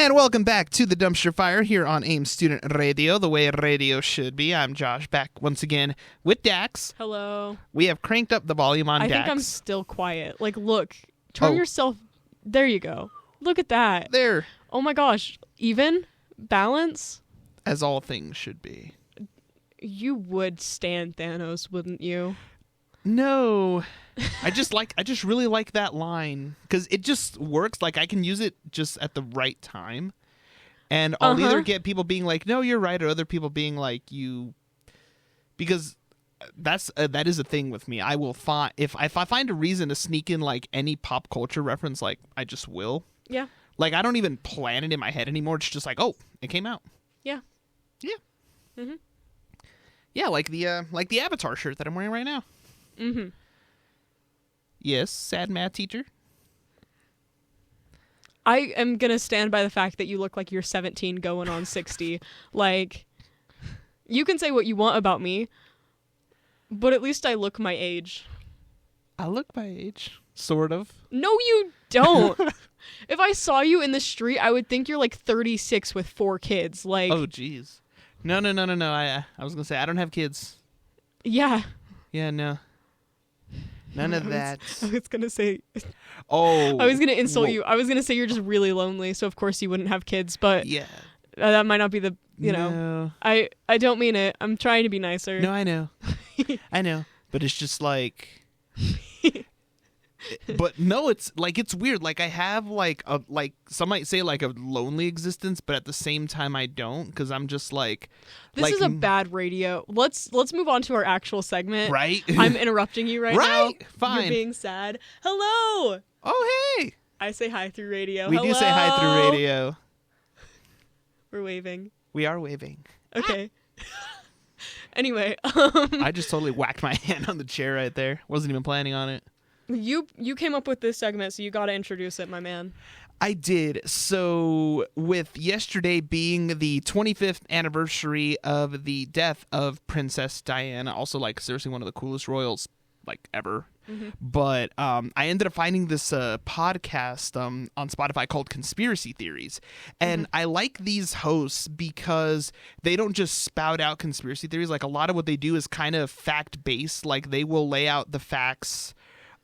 And welcome back to the Dumpster Fire here on AIM Student Radio, the way radio should be. I'm Josh, back once again with Dax. Hello. We have cranked up the volume on Dax. I think I'm still quiet. Like, look, turn yourself. There you go. Look at that. There. Oh my gosh. Even? Balance? As all things should be. You would stand Thanos, wouldn't you? No. I just really like that line because it just works. Like I can use it just at the right time, and I'll either get people being like, "No, you're right," or other people being like, "You," because that is a thing with me. I will find if I find a reason to sneak in like any pop culture reference, like I just will. Yeah. Like I don't even plan it in my head anymore. It's just like, oh, it came out. Yeah. Yeah. Mhm. Yeah, like the Avatar shirt that I'm wearing right now. Mhm. Yes, sad math teacher. I am going to stand by the fact that you look like you're 17 going on 60. Like, you can say what you want about me, but at least I look my age. I look my age, sort of. No, you don't. If I saw you in the street, I would think you're like 36 with 4 kids. Like, oh, jeez. No. I was going to say, I don't have kids. Yeah. Yeah, no. None of that. I was going to say... Oh. I was going to insult you. I was going to say you're just really lonely, so of course you wouldn't have kids, but yeah, that might not be the, know. I don't mean it. I'm trying to be nicer. No, I know. I know. But it's just like... But no, it's like it's weird. Like I have like some might say like a lonely existence, but at the same time I don't because I'm just like this is a bad radio. Let's move on to our actual segment. Right? I'm interrupting you right now. Fine. You're being sad. Hello. Oh hey. I say hi through radio. We do say hi through radio. We're waving. We are waving. Okay. Anyway, I just totally whacked my hand on the chair right there. Wasn't even planning on it. You came up with this segment, so you got to introduce it, my man. I did. So with yesterday being the 25th anniversary of the death of Princess Diana, also like seriously one of the coolest royals like ever. Mm-hmm. But I ended up finding this podcast on Spotify called Conspiracy Theories. And I like these hosts because they don't just spout out conspiracy theories. Like a lot of what they do is kind of fact-based. Like they will lay out the facts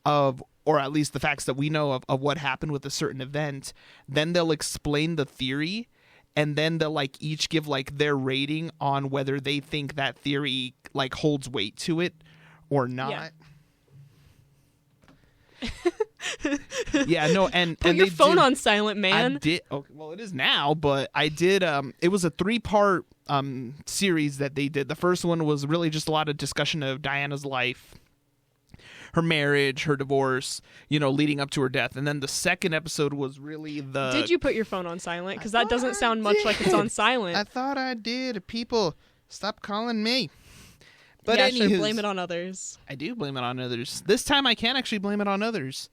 of, or at least the facts that we know of what happened with a certain event. Then they'll explain the theory, and then they'll like each give like their rating on whether they think that theory like holds weight to it or not. Yeah, no, and put your phone on silent, man. I did. Okay, well, it is now, but I did. It was a 3-part series that they did. The first one was really just a lot of discussion of Diana's life, her marriage, her divorce, leading up to her death. And then the second episode was really the... Did you put your phone on silent? Because that doesn't sound much like it's on silent. I thought I did. People, stop calling me. But yeah, sure, blame it on others. I do blame it on others. This time I can actually blame it on others.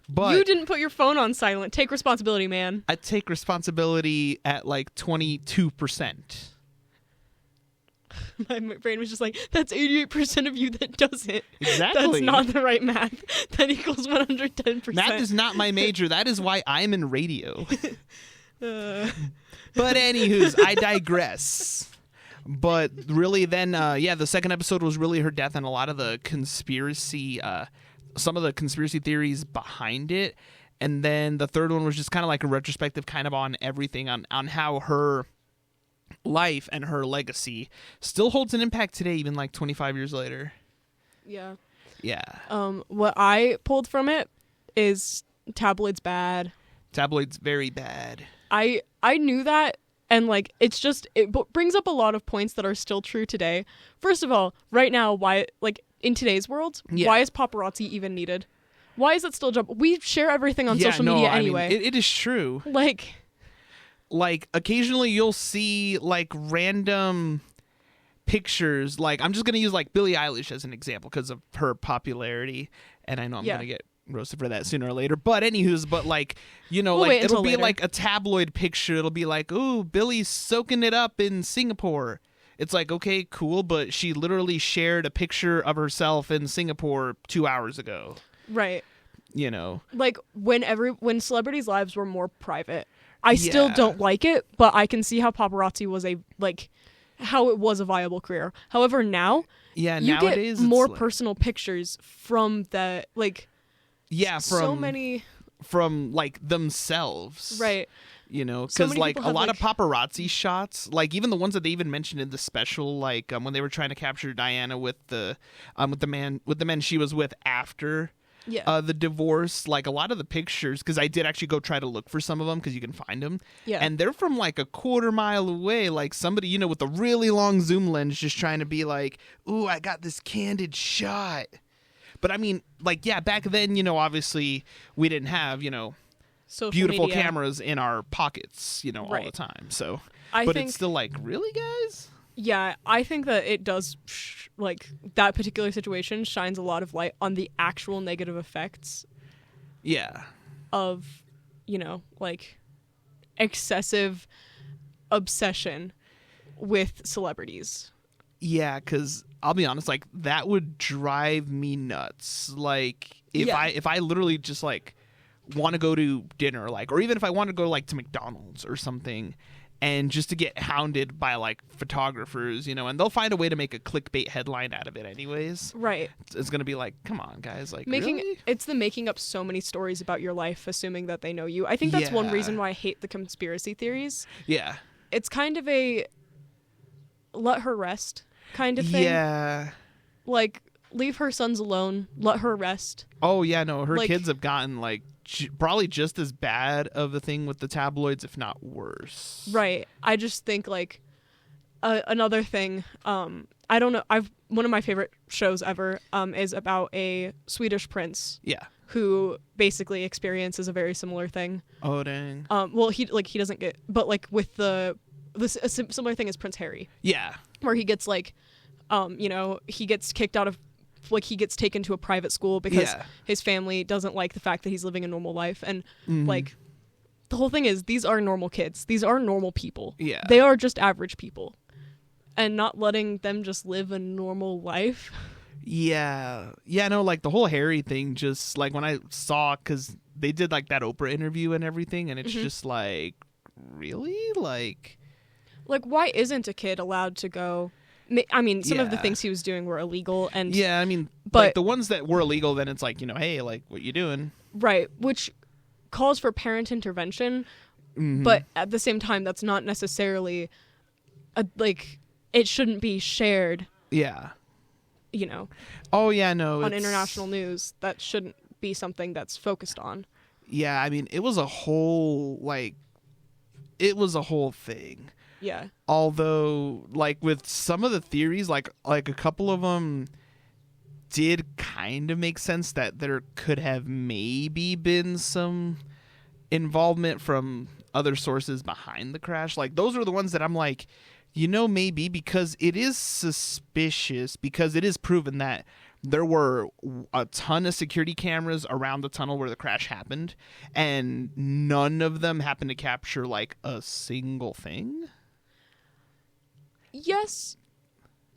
But you didn't put your phone on silent. Take responsibility, man. I take responsibility at like 22%. My brain was just like, that's 88% of you that does it. Exactly. That's not the right math. That equals 110%. Math is not my major. That is why I'm in radio. But anywho's, I digress. But really then, the second episode was really her death and a lot of the conspiracy, some of the conspiracy theories behind it. And then the third one was just kind of like a retrospective kind of on everything, on how her life and her legacy still holds an impact today, even like 25 years later. Yeah. What I pulled from it is tabloids bad. Tabloids very bad. I knew that, and like it brings up a lot of points that are still true today. First of all, right now, why, like in today's world, why is paparazzi even needed? Why is it still a job? We share everything on social media anyway. I mean, it is true. Like occasionally you'll see like random pictures. Like I'm just going to use like Billie Eilish as an example because of her popularity. And I know I'm going to get roasted for that sooner or later. But like, it'll be later. Like a tabloid picture. It'll be like, ooh, Billie's soaking it up in Singapore. It's like, okay, cool. But she literally shared a picture of herself in Singapore 2 hours ago. Right. Like when celebrities' lives were more private, I still Yeah. don't like it, but I can see how paparazzi was how it was a viable career. However, now Yeah, you nowadays get more it's like, personal pictures from the so many from like themselves. right. You know, So because many like people a lot have, of paparazzi shots, like even the ones that they even mentioned in the special, like when they were trying to capture Diana with the men she was with after yeah the divorce, like a lot of the pictures, because I did actually go try to look for some of them because you can find them, yeah and they're from like a quarter mile away, like somebody, you know, with a really long zoom lens just trying to be like, ooh, I got this candid shot. But I mean, like, yeah, back then, you know, obviously we didn't have, you know, social beautiful media. cameras in our pockets, you know, all the Right. time. So, I but think it's still like, really, guys? yeah, I think that it does that particular situation shines a lot of light on the actual negative effects Yeah. of, you know, like excessive obsession with celebrities. Yeah, because I'll be honest, like that would drive me nuts. Like if Yeah. I literally just like want to go to dinner, like, or even if I want to go like to McDonald's or something, and just to get hounded by like photographers, you know, and they'll find a way to make a clickbait headline out of it anyways. Right. It's gonna be like, come on, guys, like Making really? it's the making up so many stories about your life assuming that they know you. I think that's one Yeah. reason why I hate the conspiracy theories. Yeah. It's kind of a let her rest kind of thing. Yeah. Like leave her sons alone, let her rest. Oh yeah, no, her Like- kids have gotten like probably just as bad of the thing with the tabloids, if not worse. Right. I just think like another thing. I don't know. One of my favorite shows ever is about a Swedish prince Yeah. who basically experiences a very similar thing. Oh dang. Well, he doesn't get, but like with a similar thing as Prince Harry, Yeah. where he gets like, you know, he gets kicked out of. Like he gets taken to a private school because Yeah. his family doesn't like the fact that he's living a normal life, and Mhm. like the whole thing is these are normal kids, these are normal people, Yeah. they are just average people, and not letting them just live a normal life. Yeah. Yeah, no, like the whole Harry thing, just like when I saw, because they did like that Oprah interview and everything, and it's Mhm. just like, really? Like, Why isn't a kid allowed to go? I mean, some of the Yeah. things he was doing were illegal, and yeah, I mean, But- like the ones that were illegal, then it's like, you know, hey, like, what you doing? right, which calls for parent intervention, Mhm. but at the same time, that's not necessarily it shouldn't be shared. Yeah. You know, Oh yeah, no. on it's- international news, that shouldn't be something that's focused on. Yeah, I mean, it was a whole thing. Yeah, Although, like with some of the theories, like a couple of them did kind of make sense that there could have maybe been some involvement from other sources behind the crash. Like those are the ones that I'm like, you know, maybe, because it is suspicious, because it is proven that there were a ton of security cameras around the tunnel where the crash happened, and none of them happened to capture like a single thing. yes,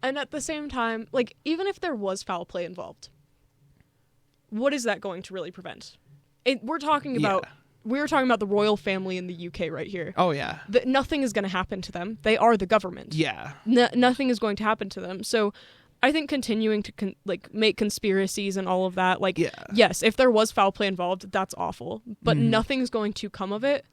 and at the same time, like even if there was foul play involved, what is that going to really prevent? We're talking about the royal family in the UK right here. Oh yeah. Nothing is going to happen to them. They are the government. Yeah. Nothing is going to happen to them. So I think continuing to make conspiracies and all of that, like, Yeah. yes, if there was foul play involved, that's awful, but Mhm. nothing's going to come of it.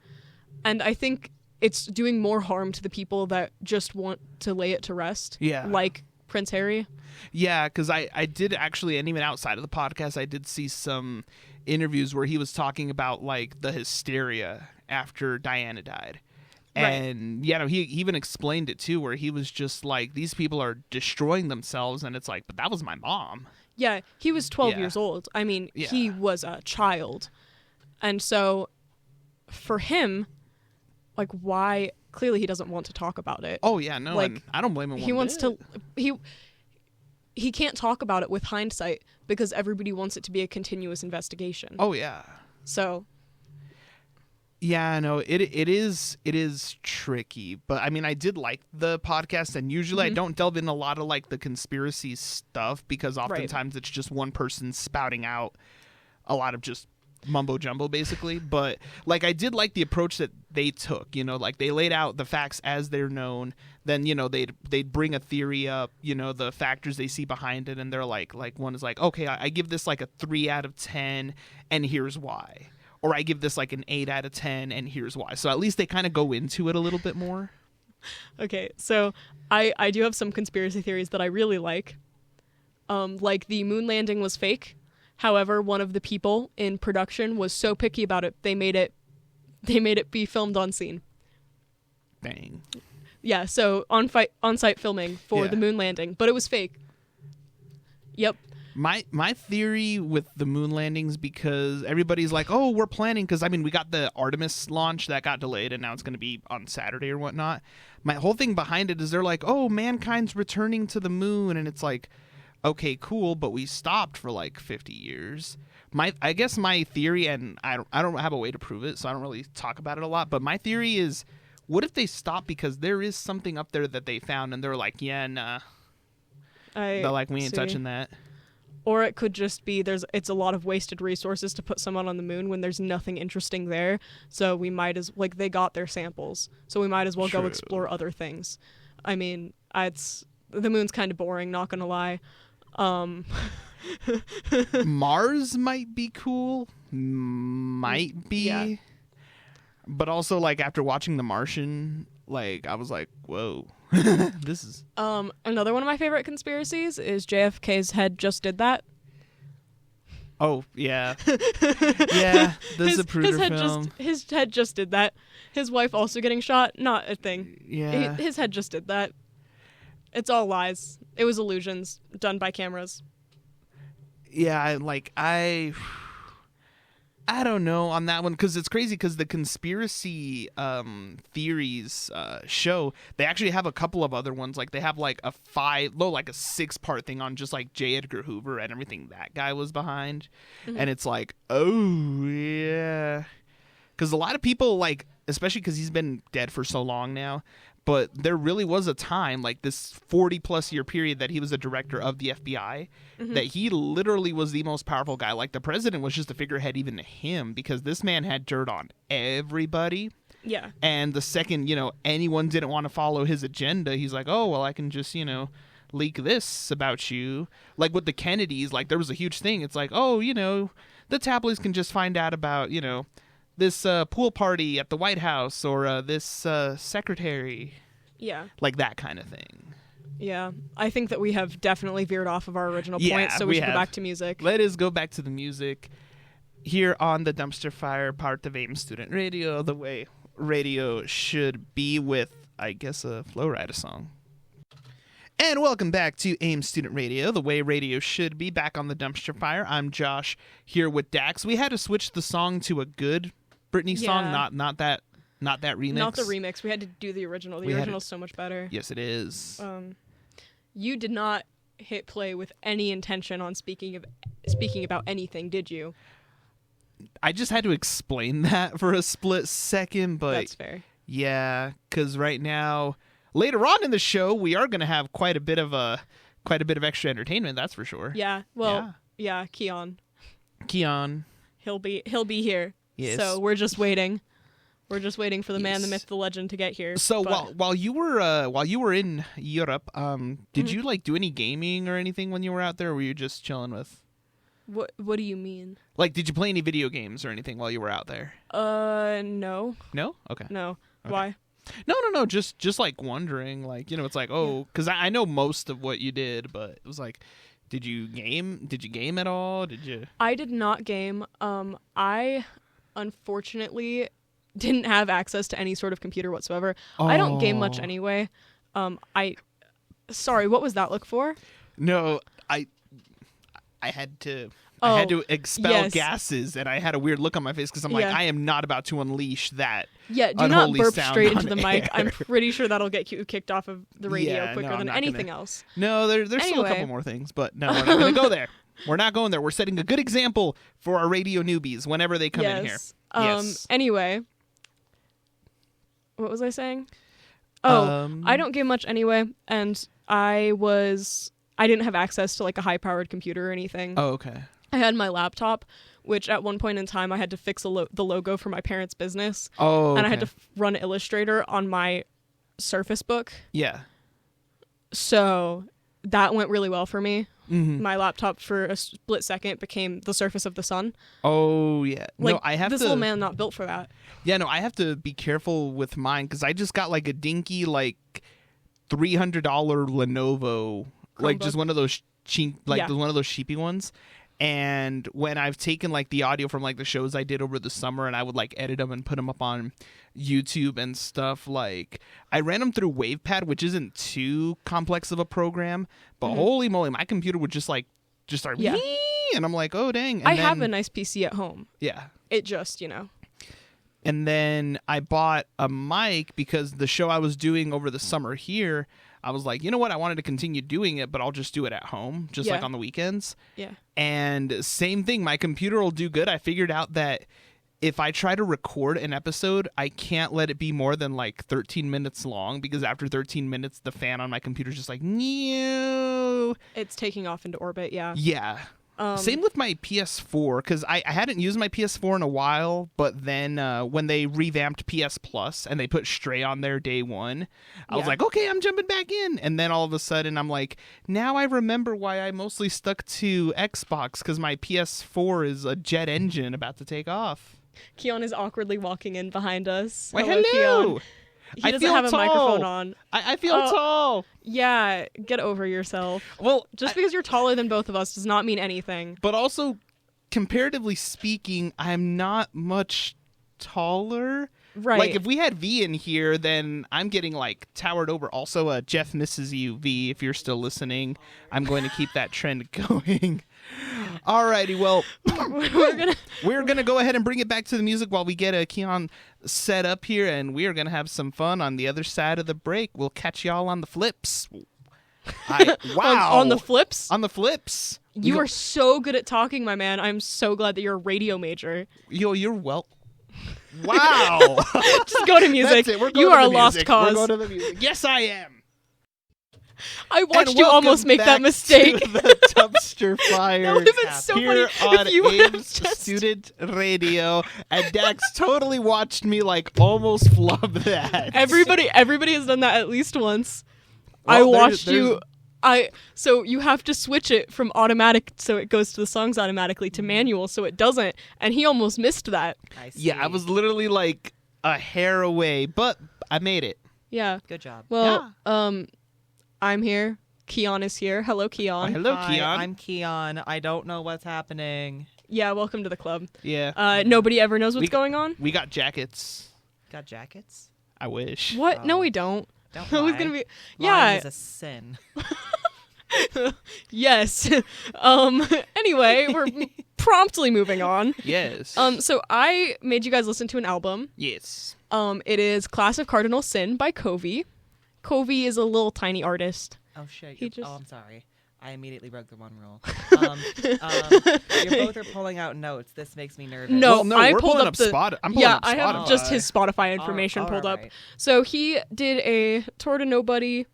And I think it's doing more harm to the people that just want to lay it to rest. Yeah. Like Prince Harry. Yeah, because I did actually, and even outside of the podcast, I did see some interviews where he was talking about like the hysteria after Diana died. Right. And yeah, no, he even explained it too, where he was just like, these people are destroying themselves, and it's like, but that was my mom. Yeah, he was 12 Yeah. years old. I mean, Yeah. he was a child. And so for him, like, why? Clearly he doesn't want to talk about it. Oh yeah, no, Like, and I don't blame him. He one wants bit. to he can't talk about it with hindsight because everybody wants it to be a continuous investigation. Oh yeah. So, Yeah, no, it is tricky, but I mean, I did like the podcast, and usually I Mhm. don't delve in a lot of like the conspiracy stuff, because oftentimes it's just one person spouting out a lot of just mumbo jumbo basically. But like I did like the approach that they took, you know, like they laid out the facts as they're known. Then, you know, they'd bring a theory up, you know, the factors they see behind it, and they're like one is like, okay, I give this like a 3 out of 10 and here's why. Or I give this like an 8 out of 10 and here's why. So at least they kind of go into it a little bit more. Okay, so I do have some conspiracy theories that I really like. Like the moon landing was fake. However, one of the people in production was so picky about it, they made it be filmed on scene. Dang. Yeah, so on-site filming for the moon landing, but it was fake. Yep. My theory with the moon landings, because everybody's like, oh, we're planning, because I mean we got the Artemis launch that got delayed and now it's going to be on Saturday or whatnot. My whole thing behind it is they're like, oh, mankind's returning to the moon, and it's like, okay, cool, but we stopped for like 50 years. I guess my theory, and I don't have a way to prove it, so I don't really talk about it a lot, but my theory is, what if they stop because there is something up there that they found and they're like, yeah, nah. They're like, we ain't touching that. Or it could just be it's a lot of wasted resources to put someone on the moon when there's nothing interesting there. So we might they got their samples. So we might as well go explore other things. I mean, the moon's kind of boring, not gonna lie. Mars might be cool. Might be. Yeah. But also, like, after watching The Martian, like, I was like, whoa. This is another one of my favorite conspiracies is JFK's head just did that. Oh yeah. Yeah, the Zapruder film. His head just did that. His wife also getting shot, not a thing. Yeah, his head just did that. It's all lies. It was illusions done by cameras. Yeah, I don't know on that one, because it's crazy, because the conspiracy theories show they actually have a couple of other ones. Like they have like a 6-part thing on just like J. Edgar Hoover and everything that guy was behind. Mm-hmm. And it's like, oh yeah, because a lot of people, like, especially because he's been dead for so long now, but there really was a time, like this 40+ year period that he was a director of the FBI, mm-hmm. that he literally was the most powerful guy. Like the president was just a figurehead even to him, because this man had dirt on everybody. Yeah. And the second, you know, anyone didn't want to follow his agenda, he's like, oh, well, I can just, you know, leak this about you. Like with the Kennedys, like there was a huge thing. It's like, oh, you know, the tabloids can just find out about, you know, this pool party at the White House, or this secretary. Yeah. Like that kind of thing. Yeah. I think that we have definitely veered off of our original point, so we should go back to music. Let us go back to the music here on the Dumpster Fire, part of AIM Student Radio, the way radio should be, with, I guess, a Flo Rida song. And welcome back to AIM Student Radio, the way radio should be, back on the Dumpster Fire. I'm Josh, here with Dax. We had to switch the song to a good Britney song, not that remix. Not the remix. We had to do the original. The original's so much better. Yes, it is. You did not hit play with any intention on speaking about anything, did you? I just had to explain that for a split second, but that's fair. Yeah, because right now, later on in the show, we are going to have quite a bit of extra entertainment. That's for sure. Yeah. Well. Yeah. Keon. He'll be here. Yes. So we're just waiting. We're just waiting for the man, the myth, the legend to get here. So while you were in Europe, did mm-hmm. you like do any gaming or anything when you were out there, or were you just chilling with? What do you mean? Like, did you play any video games or anything while you were out there? No. No? Okay. No. Okay. Why? No. Just like wondering, like, you know, it's like, oh, because I know most of what you did, but it was like, did you game at all? Did you? I did not game. I unfortunately didn't have access to any sort of computer whatsoever. Oh. I don't game much anyway. Sorry, what was that look for? No, I had to I had to expel gases, and I had a weird look on my face because I'm like, I am not about to unleash that. Yeah, do not burp straight into the mic. I'm pretty sure that'll get you kicked off of the radio quicker than anything else. No, there's still a couple more things, but no, we're not going to go there. We're not going there. We're setting a good example for our radio newbies whenever they come in here. Yes. Anyway, what was I saying? I don't game much anyway, and I didn't have access to like a high-powered computer or anything. Oh, okay. I had my laptop, which at one point in time I had to fix the logo for my parents' business. Oh, okay. And I had to run Illustrator on my Surface Book. Yeah. So that went really well for me. Mm-hmm. My laptop for a split second became the surface of the sun. Oh, yeah. Like, no, I have this to... little man not built for that. Yeah, no, I have to be careful with mine because I just got like a dinky, like $300 Lenovo, like Chromebook. just one of those cheap, like Yeah. one of those sheepy ones. And when I've taken like the audio from like the shows I did over the summer and I would like edit them and put them up on YouTube and stuff, like I ran them through WavePad, which isn't too complex of a program, but holy moly, my computer would just start, Yeah. and I'm like, oh dang. And I have a nice PC at home. yeah. It just, you know. And then I bought a mic because the show I was doing over the summer here, I was like, you know what? I wanted to continue doing it, but I'll just do it at home, just like Yeah. on the weekends. Yeah. And same thing, my computer will do good. I figured out that if I try to record an episode, I can't let it be more than like 13 minutes long because after 13 minutes, the fan on my computer is just like, no. It's taking off into orbit, yeah. Yeah. Same with my PS4 because I hadn't used my PS4 in a while, but then when they revamped PS Plus and they put Stray on there day one, I was Yeah. like, okay, I'm jumping back in. And then all of a sudden I'm like, now I remember why I mostly stuck to Xbox because my PS4 is a jet engine about to take off. Keon is awkwardly walking in behind us. Why, hello. Keon. He I doesn't feel have a tall. microphone on. I feel Oh. tall. Yeah, get over yourself. Well, Just because you're taller than both of us does not mean anything. but also, comparatively speaking, I'm not much taller. Right. Like, if we had V in here, then I'm getting, like, towered over. Also, Jeff misses you, V, if you're still listening. I'm going to keep that trend going. Alrighty, well, we're gonna go ahead and bring it back to the music while we get Keon set up here, and we are gonna have some fun on the other side of the break. We'll catch y'all on the flips. Wow. on the flips? On the flips. You are so good at talking, my man. I'm so glad that you're a radio major. You're well. Wow. Just go to music. That's it. We're going You to are the a lost music. cause. We're going to the music. Yes, I am. I watched And you almost welcome make that back mistake. to the Dumpster Fire. That would have been so here funny on if you would have Abe's just... Student Radio, and Dax totally watched me like almost flub that. Everybody has done that at least once. Well, I watched there's- you. So you have to switch it from automatic, so it goes to the songs automatically, to manual, so it doesn't. And he almost missed that. I see. Yeah, I was literally like a hair away, but I made it. Yeah. Good job. Well, I'm here. Keon is here. Hello, Keon. Hello, Hi, Keon. I'm Keon. I don't know what's happening. Yeah, welcome to the club. Yeah. Nobody ever knows what's We- going on. We got jackets. Got jackets? I wish. What? No, Oh. we don't. Don't Who's lie. gonna be? Lying Yeah. is a sin. Yes. Anyway, we're promptly moving on. Yes. So I made you guys listen to an album. Yes. It is Class of Cardinal Sin by Covey. Covey is a little tiny artist. Oh shit. He You're, just- Oh, I'm sorry. I immediately broke the one rule. You both are pulling out notes. This makes me nervous. No, Well, no, I we're pulled pulling up up the. Spot- I'm pulling yeah, up I have Spotify. just his Spotify information All pulled up. right. So he did a tour to nobody,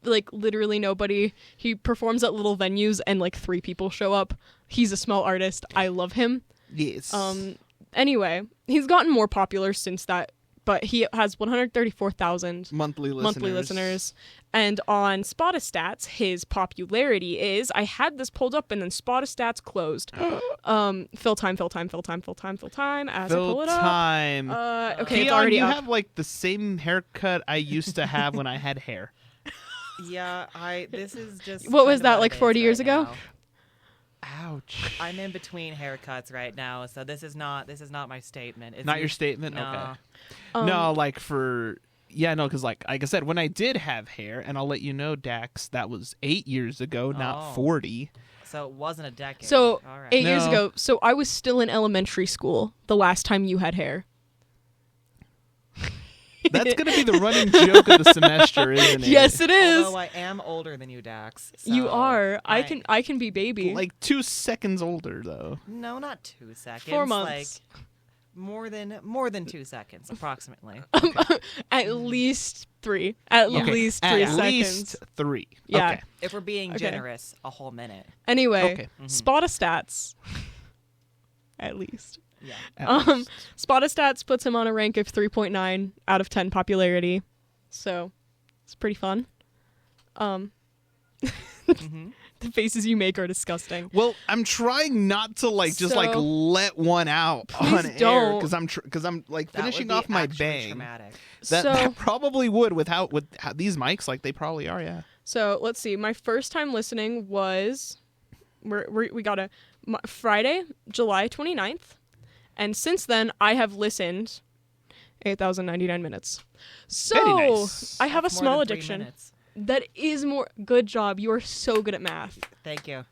like literally nobody. He performs at little venues and like 3 people show up. He's a small artist. I love him. Yes. Anyway, he's gotten more popular since that, but he has 134,000 monthly listeners. And on Spotistats, his popularity is, I had this pulled up and then Spotistats closed. Fill time as I pull it up. time. Okay, Keon, it's already you up. have like the same haircut I used to have when I had hair. Yeah, this is just. What was kind of that, what like it is 40 years right ago? now. Ouch. I'm in between haircuts right now, so this is not my statement. It's Not your statement? No. Okay. No, like for... Yeah, no, because like I said, when I did have hair, and I'll let you know, Dax, that was 8 years ago, not Oh. 40. So it wasn't a decade. So, All right. 8 years No. ago, so I was still in elementary school the last time you had hair. That's going to be the running joke of the semester, isn't it? Yes, it is. Although I am older than you, Dax. You so are. I can be baby. Like 2 seconds older, though. No, not 2 seconds. 4 months. Like more than 2 seconds, approximately. At least 3. At Okay. least At 3 least seconds. 3. Yeah. Okay. If we're being Okay. generous, a whole minute. Anyway, Okay. Spotastats. At least. Yeah. At least. Spotastats puts him on a rank of 3.9 out of 10 popularity. So, it's pretty fun. The faces you make are disgusting. Well, I'm trying not to just So- let one out Please on air don't. because I'm like That would finishing be off my actually bang. traumatic. That probably would with how these mics like they probably are. Yeah. So let's see. My first time listening was we got Friday, July 29th. And since then, I have listened 8,099 minutes. So Very nice. I have That's a more small than 3 addiction. minutes. That is more. Good job. You are so good at math. Thank you.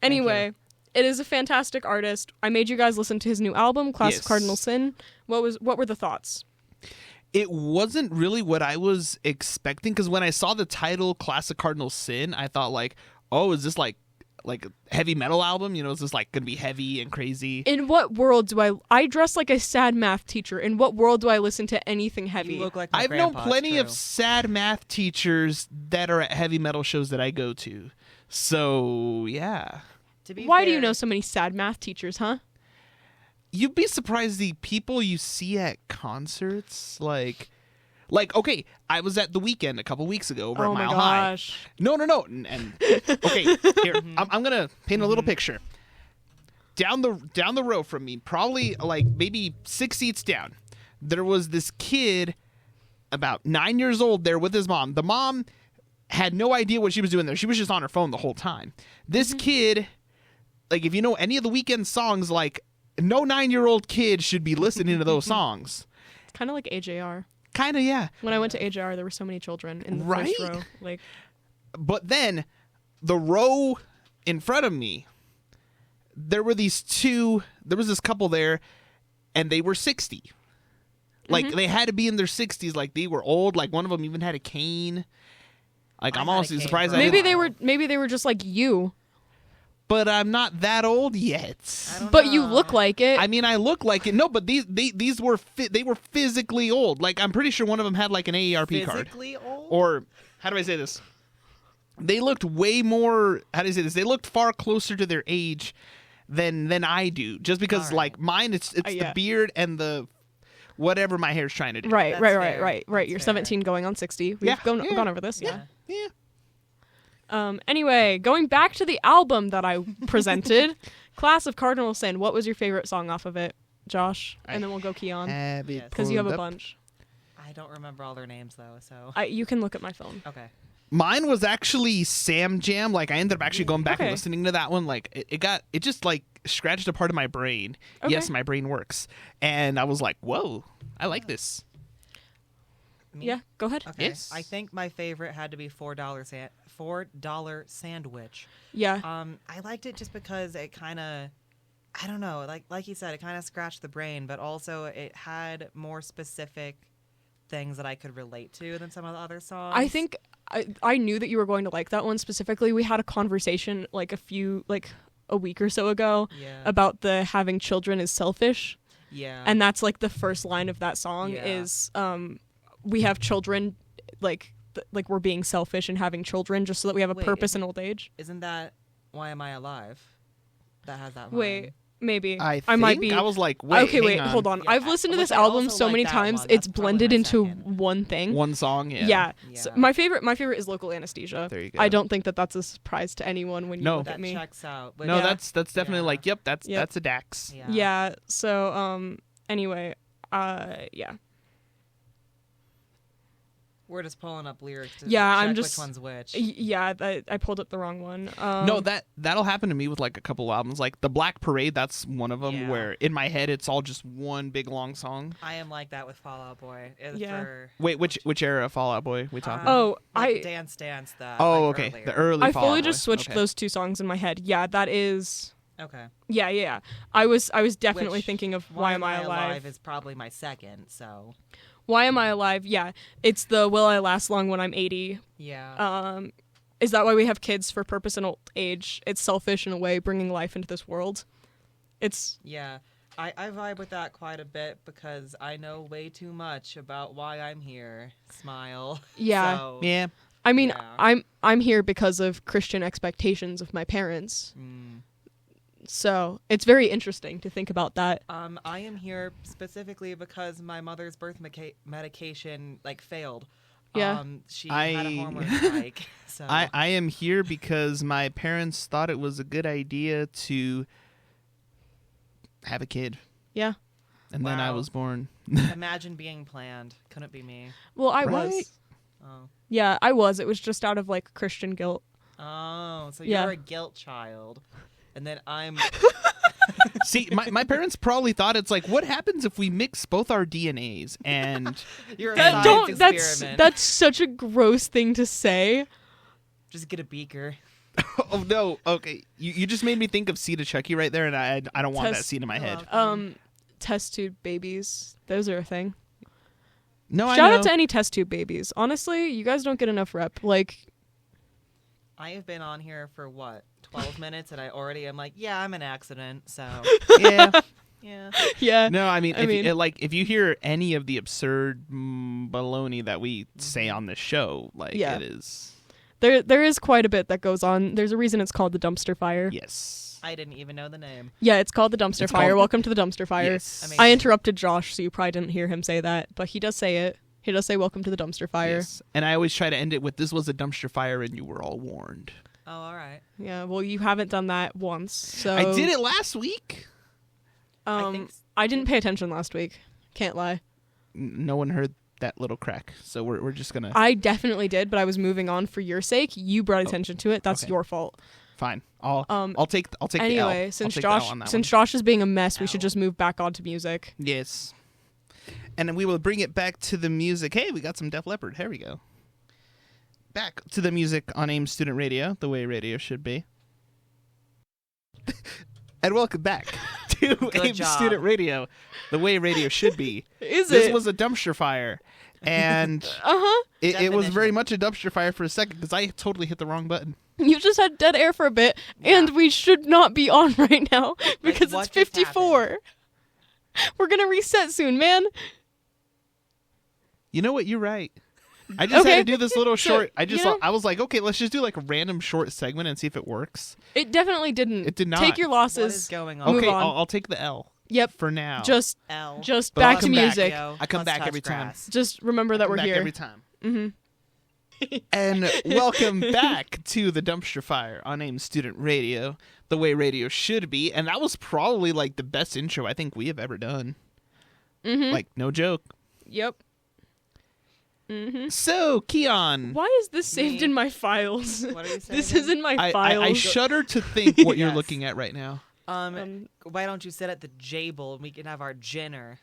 Anyway, it is a fantastic artist. I made you guys listen to his new album, Class of Yes. Cardinal Sin. What were the thoughts? It wasn't really what I was expecting because when I saw the title "Class of Cardinal Sin," I thought oh, is this like a heavy metal album? Is this gonna be heavy and crazy? In what world do I dress like a sad math teacher? In what world do I listen to anything heavy? You look like my I've known grandpa, plenty it's of true. sad math teachers that are at heavy metal shows that I go to. So yeah, To be Why do you fair, know so many sad math teachers, huh? you'd be surprised the people you see at concerts. Okay, I was at The Weeknd a couple weeks ago over Oh at my Mile High. gosh. No. And okay, here I'm gonna paint a little picture. Down the row from me, probably maybe 6 seats down, there was this kid about 9 years old there with his mom. The mom had no idea what she was doing there. She was just on her phone the whole time. This kid, if you know any of The Weeknd songs, no 9-year-old kid should be listening to those songs. It's kind of like AJR. Kind of, yeah. When I went to AJR, there were so many children in the Right? first row. But then the row in front of me, there was this couple there, and they were 60. They had to be in their 60s. They were old. One of them even had a cane. had I'm a honestly cane surprised. for a I maybe didn't, they were just like you, but I'm not that old yet. I don't but you know. look like it. I mean, I look like it. No, but these were they were physically old. I'm pretty sure one of them had an AARP card. Physically old? Or how do I say this? They looked way more. How do I say this? They looked far closer to their age than I do. Just because All right. mine, it's Yeah. the beard and the whatever my hair's trying to do. right. That's Right. fair. You're That's 17 going on 60. We've Yeah, gone yeah, gone over this. Yeah. Yeah. Anyway, going back to the album that I presented, Class of Cardinal Sin. What was your favorite song off of it, Josh? And then we'll go Keon Have it Yes. because you have pulled a up. bunch. I don't remember all their names though, so You can look at my phone. okay. Mine was actually Sam Jam. I ended up actually going back and Okay. listening to that one. It just scratched a part of my brain. Okay. Yes, my brain works. And I was like, whoa, I like this. Me? Yeah, go ahead. Okay. Yes. I think my favorite had to be $4 Sandwich. Yeah. I liked it just because it kind of, I don't know, like you said, it kind of scratched the brain, but also it had more specific things that I could relate to than some of the other songs. I think I knew that you were going to like that one specifically. We had a conversation a week or so ago Yeah. about the having children is selfish, Yeah. and that's the first line of that song Yeah. is we have children we're being selfish and having children just so that we have a Wait, purpose in old age. Isn't that Why Am I Alive? That has that line. Wait, maybe I might be. I was like, wait, okay, wait, hang on. hold on. Yeah, I've listened to which this I album also so like many that times one. it's That's probably blended my into second. one thing. One song, yeah. Yeah. So Yeah. my favorite is Local Anesthesia. There you go. I don't think that's a surprise to anyone when you No. look That at me. checks out. But No, Yeah. that's definitely Yeah. that's Yep. that's a Dax. yeah. Yeah. So anyway, yeah. We're just pulling up lyrics to Yeah, check I'm just- which one's which. Yeah, I pulled up the wrong one. No, that'll happen to me with a couple albums. The Black Parade, that's one of them Yeah. where in my head it's all just one big long song. I am like that with Fall Out Boy. Yeah. For, Wait, which era of Fall Out Boy we talking? Oh, like I- Dance that. Oh, like, okay. earlier. The early I Fall Out fully Boy. just switched Okay. those two songs in my head. Yeah, that is. Okay. Yeah. I was definitely Which, thinking of Why Am I Alive? is probably my second. So Why Am I Alive? Yeah, it's the Will I Last Long When I'm 80. yeah. Is that why we have kids for purpose in old age? It's selfish in a way, bringing life into this world. It's Yeah. I vibe with that quite a bit because I know way too much about why I'm here. Smile. Yeah. So, Yeah. I mean, Yeah. I'm here because of Christian expectations of my parents. So it's very interesting to think about that. I am here specifically because my mother's birth medication failed. Yeah. She had a hormone spike. So I am here because my parents thought it was a good idea to have a kid. Yeah. And then I Wow. was born. imagine being planned. Couldn't be me. Well, I Right? was. Oh. Yeah, I was. It was just out of like Christian guilt. Oh, so Yeah. you're a guilt child. And then I'm See, my parents probably thought it's like, what happens if we mix both our DNAs? And you're a That science don't. experiment. That's such a gross thing to say. Just get a beaker. oh no, okay, you just made me think of Seed of Chucky right there, and I don't want that Test- scene in my head. Test tube babies. Those are a thing. No, I Shout know. out to any test tube babies. Honestly, you guys don't get enough rep. Like, I have been on here for 12 minutes, and I already am like, yeah, I'm an accident. So Yeah. yeah. yeah. No, I mean, I mean- if you hear any of the absurd baloney that we say on this show, like Yeah. it is. There is quite a bit that goes on. There's a reason it's called the dumpster fire. Yes. I didn't even know the name. Yeah, it's called the dumpster It's fire. called- Welcome to the dumpster fire. Yes. Amazing. I interrupted Josh, so you probably didn't hear him say that, but he does say it. He does say welcome to the dumpster fire. Yes. And I always try to end it with, "This was a dumpster fire, and you were all warned." Oh, all right. Yeah, well, you haven't done that once, so I did it last week. I think I didn't pay attention last week. Can't lie. No one heard that little crack, so we're just gonna. I definitely did, but I was moving on for your sake. You brought attention to it. That's okay. your fault. Fine. I'll take the L. Anyway, I'll since take the L Josh on that since one. Josh is being a mess, we should Ow. just move back onto music. Yes. And then we will bring it back to the music. Hey, we got some Def Leppard. Here we go. Back to the music on AIM Student Radio, the way radio should be. And welcome back to AIM job. Student Radio, the way radio should be. Is This it? was a dumpster fire. And Uh-huh. it was very Definition. much a dumpster fire for a second because I totally hit the wrong button. You just had dead air for a bit, and we should not be on right now because what it's just 54. We're gonna reset soon, man. You know what? You're right. I just Okay. had to do this little So, short. you know- I was like, okay, let's just do like a random short segment and see if it works. It definitely didn't. It did not. Take your what is losses. going on? Move Okay, on. I'll take the L Yep. for now. Just L. just But back I'll to come back. music. Yo, I come let's back touch every time. grass. Just remember that we're back here. every time. Mm-hmm. And welcome back to the dumpster fire on AIM Student Radio, the way radio should be. And that was probably like the best intro I think we have ever done. Mm-hmm. Like, no joke. Yep. Mm-hmm. So, Keon, Why is this saved Me. in my files? What are you saying? This is in my I files. shudder to think what you're Yes. looking at right now. Why don't you sit at the Jable and we can have our dinner?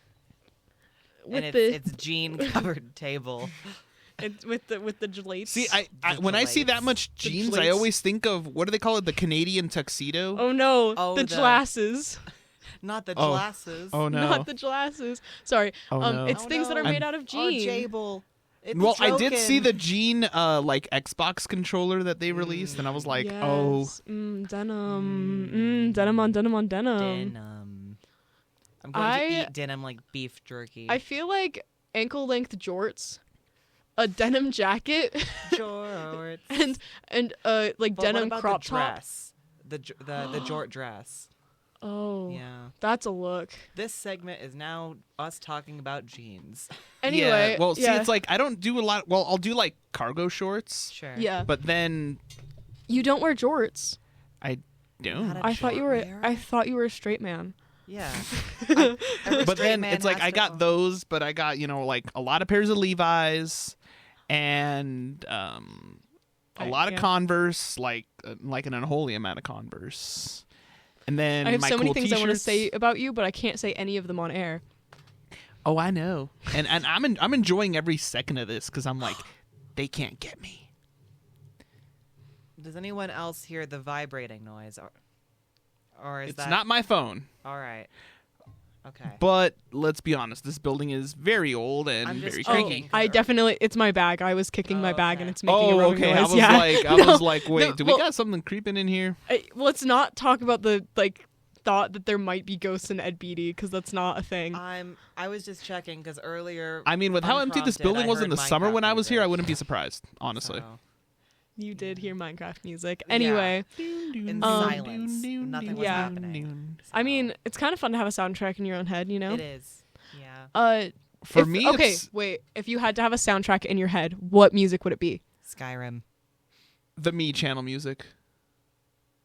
with And the it's jean covered table. it's with the gelates. See, I when I see that much The jeans, I plates. always think of, what do they call it? The Canadian tuxedo? Oh no, Oh, the the- glasses. Not the Oh. glasses. Oh, no. Not the glasses. Sorry. Oh, no. It's Oh, things that no. are made out of Our jean. Jable. It's Well, I did see joking. the Jean like Xbox controller that they released, and I was like, oh, Yes. Denim. Denim on denim on denim. denim. I'm going to eat denim like beef jerky. I feel like ankle length jorts, a denim jacket, Jorts. and like But what denim about crop the top. dress? The jort dress. Oh, Yeah. that's a look. This segment is now us talking about jeans. Anyway, yeah. Well, see, yeah. it's like I don't do a lot. Well, I'll do like cargo shorts, Sure. Yeah, but then you don't wear jorts. I don't. Not a I thought you short were. wearer? I thought you were a straight man. Yeah. But then it's like I got those, but I got like a lot of pairs of Levi's, and a lot of yeah. Converse, like an unholy amount of Converse. And then I have my so many cool things I want to t-shirts. say about you, but I can't say any of them on air. Oh, I know, and I'm enjoying every second of this because I'm like, they can't get me. Does anyone else hear the vibrating noise, or is It's that not my phone, all right? Okay. but let's be honest, this building is very old and I'm just very checking. creaky. I definitely. It's my bag. I was kicking my bag, Okay. and it's making a Oh, rubbing okay. I noise. was yeah. like, No, wait, no, do we well- got something creeping in here? Let's not talk about the thought that there might be ghosts in Ed Beatty because that's not a thing. I was just checking because earlier. I mean, with how empty this unprompted, building I was in heard the summer Minecraft when I was here, I music, wouldn't be surprised, honestly. so- You did hear Minecraft music. Yeah. Anyway, In Um, silence, nothing was yeah. happening. I so- mean, it's kind of fun to have a soundtrack in your own head, you know? it is. Yeah. For if- me, okay, it's wait. If you had to have a soundtrack in your head, what music would it be? Skyrim. the Me channel music.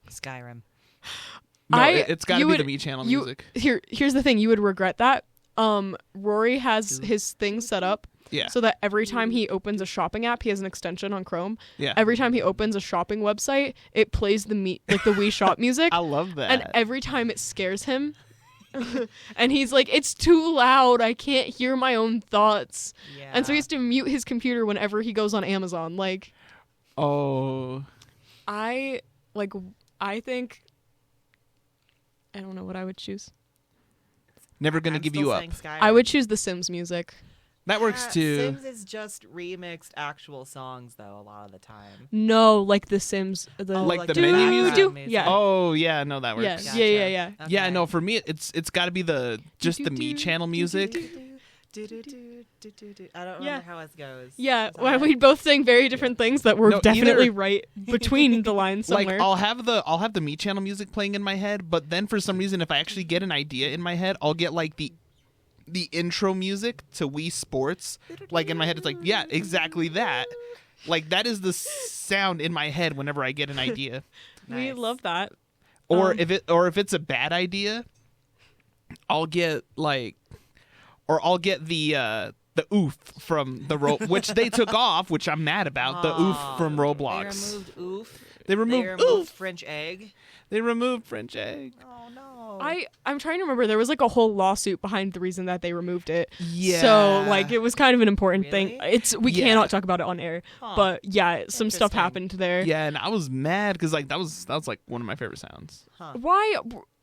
Skyrim. No, I- it's got to you be would- the Me channel you- music. Here's the thing. You would regret that. Rory has his thing set up Yeah. so that every time he opens a shopping app, he has an extension on Chrome. Yeah. Every time he opens a shopping website, it plays the Wii Shop music. I love that. And every time it scares him. And he's like, it's too loud. I can't hear my own thoughts. Yeah. And so he has to mute his computer whenever he goes on Amazon. Like, oh. I think, I don't know what I would choose. Never gonna I'm give still you up. saying Skyrim. I would choose the Sims music. That works too. Sims is just remixed actual songs though. A lot of the time. No, like the Sims. The, Like the do, menu music? do, yeah. Oh yeah, no, that works. Yeah. Gotcha. Yeah. Yeah, Okay. no, for me it's got to be just the Me channel music. I don't remember how it goes. Yeah, Is that well, it? we both saying very different things that were No, definitely either- right between the lines Like somewhere. I'll have the Me channel music playing in my head, but then for some reason if I actually get an idea in my head, I'll get like the intro music to Wii Sports. Like in my head it's like, yeah, exactly that. Like that is the sound in my head whenever I get an idea. We Nice. love that. Or Um, if it's a bad idea, I'll get like I'll get the oof from the which they took off, which I'm mad about. The oof from Roblox. They removed oof. They removed They removed oof. French egg. They removed French egg. Oh no. I'm trying to remember. There was like a whole lawsuit behind the reason that they removed it. Yeah. So like it was kind of an important thing. Really? We Yeah. cannot talk about it on air. Huh. But yeah, some stuff Interesting. happened there. Yeah, and I was mad because like that was like one of my favorite sounds. Why?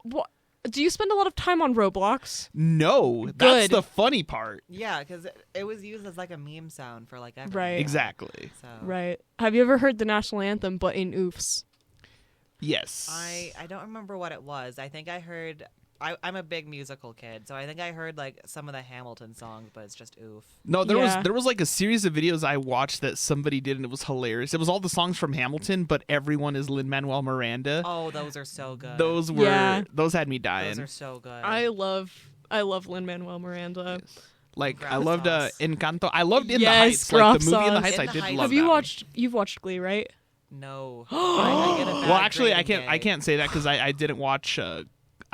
What? Do you spend a lot of time on Roblox? No, that's Good. the funny part. Yeah, because it was used as like a meme sound for like ever. Right. Exactly. So Right. Have you ever heard the national anthem but in oofs? Yes. I don't remember what it was. I think I heard. I'm a big musical kid, so I think I heard like some of the Hamilton songs, but it's just oof. No, there Yeah. was like a series of videos I watched that somebody did and it was hilarious. It was all the songs from Hamilton, but everyone is Lin-Manuel Miranda. Oh, those are so good. Those were Yeah. those had me dying. Those are so good. I love Lin-Manuel Miranda. Like I loved Gravitas. Encanto. I loved In the Yes, Heights. Like the movie In the Gravitas. Heights, I In the did Heights. love Have you that watched? You've watched Glee, right? No. I get a bad Well, actually, I grade in can't gay. say that because I didn't watch.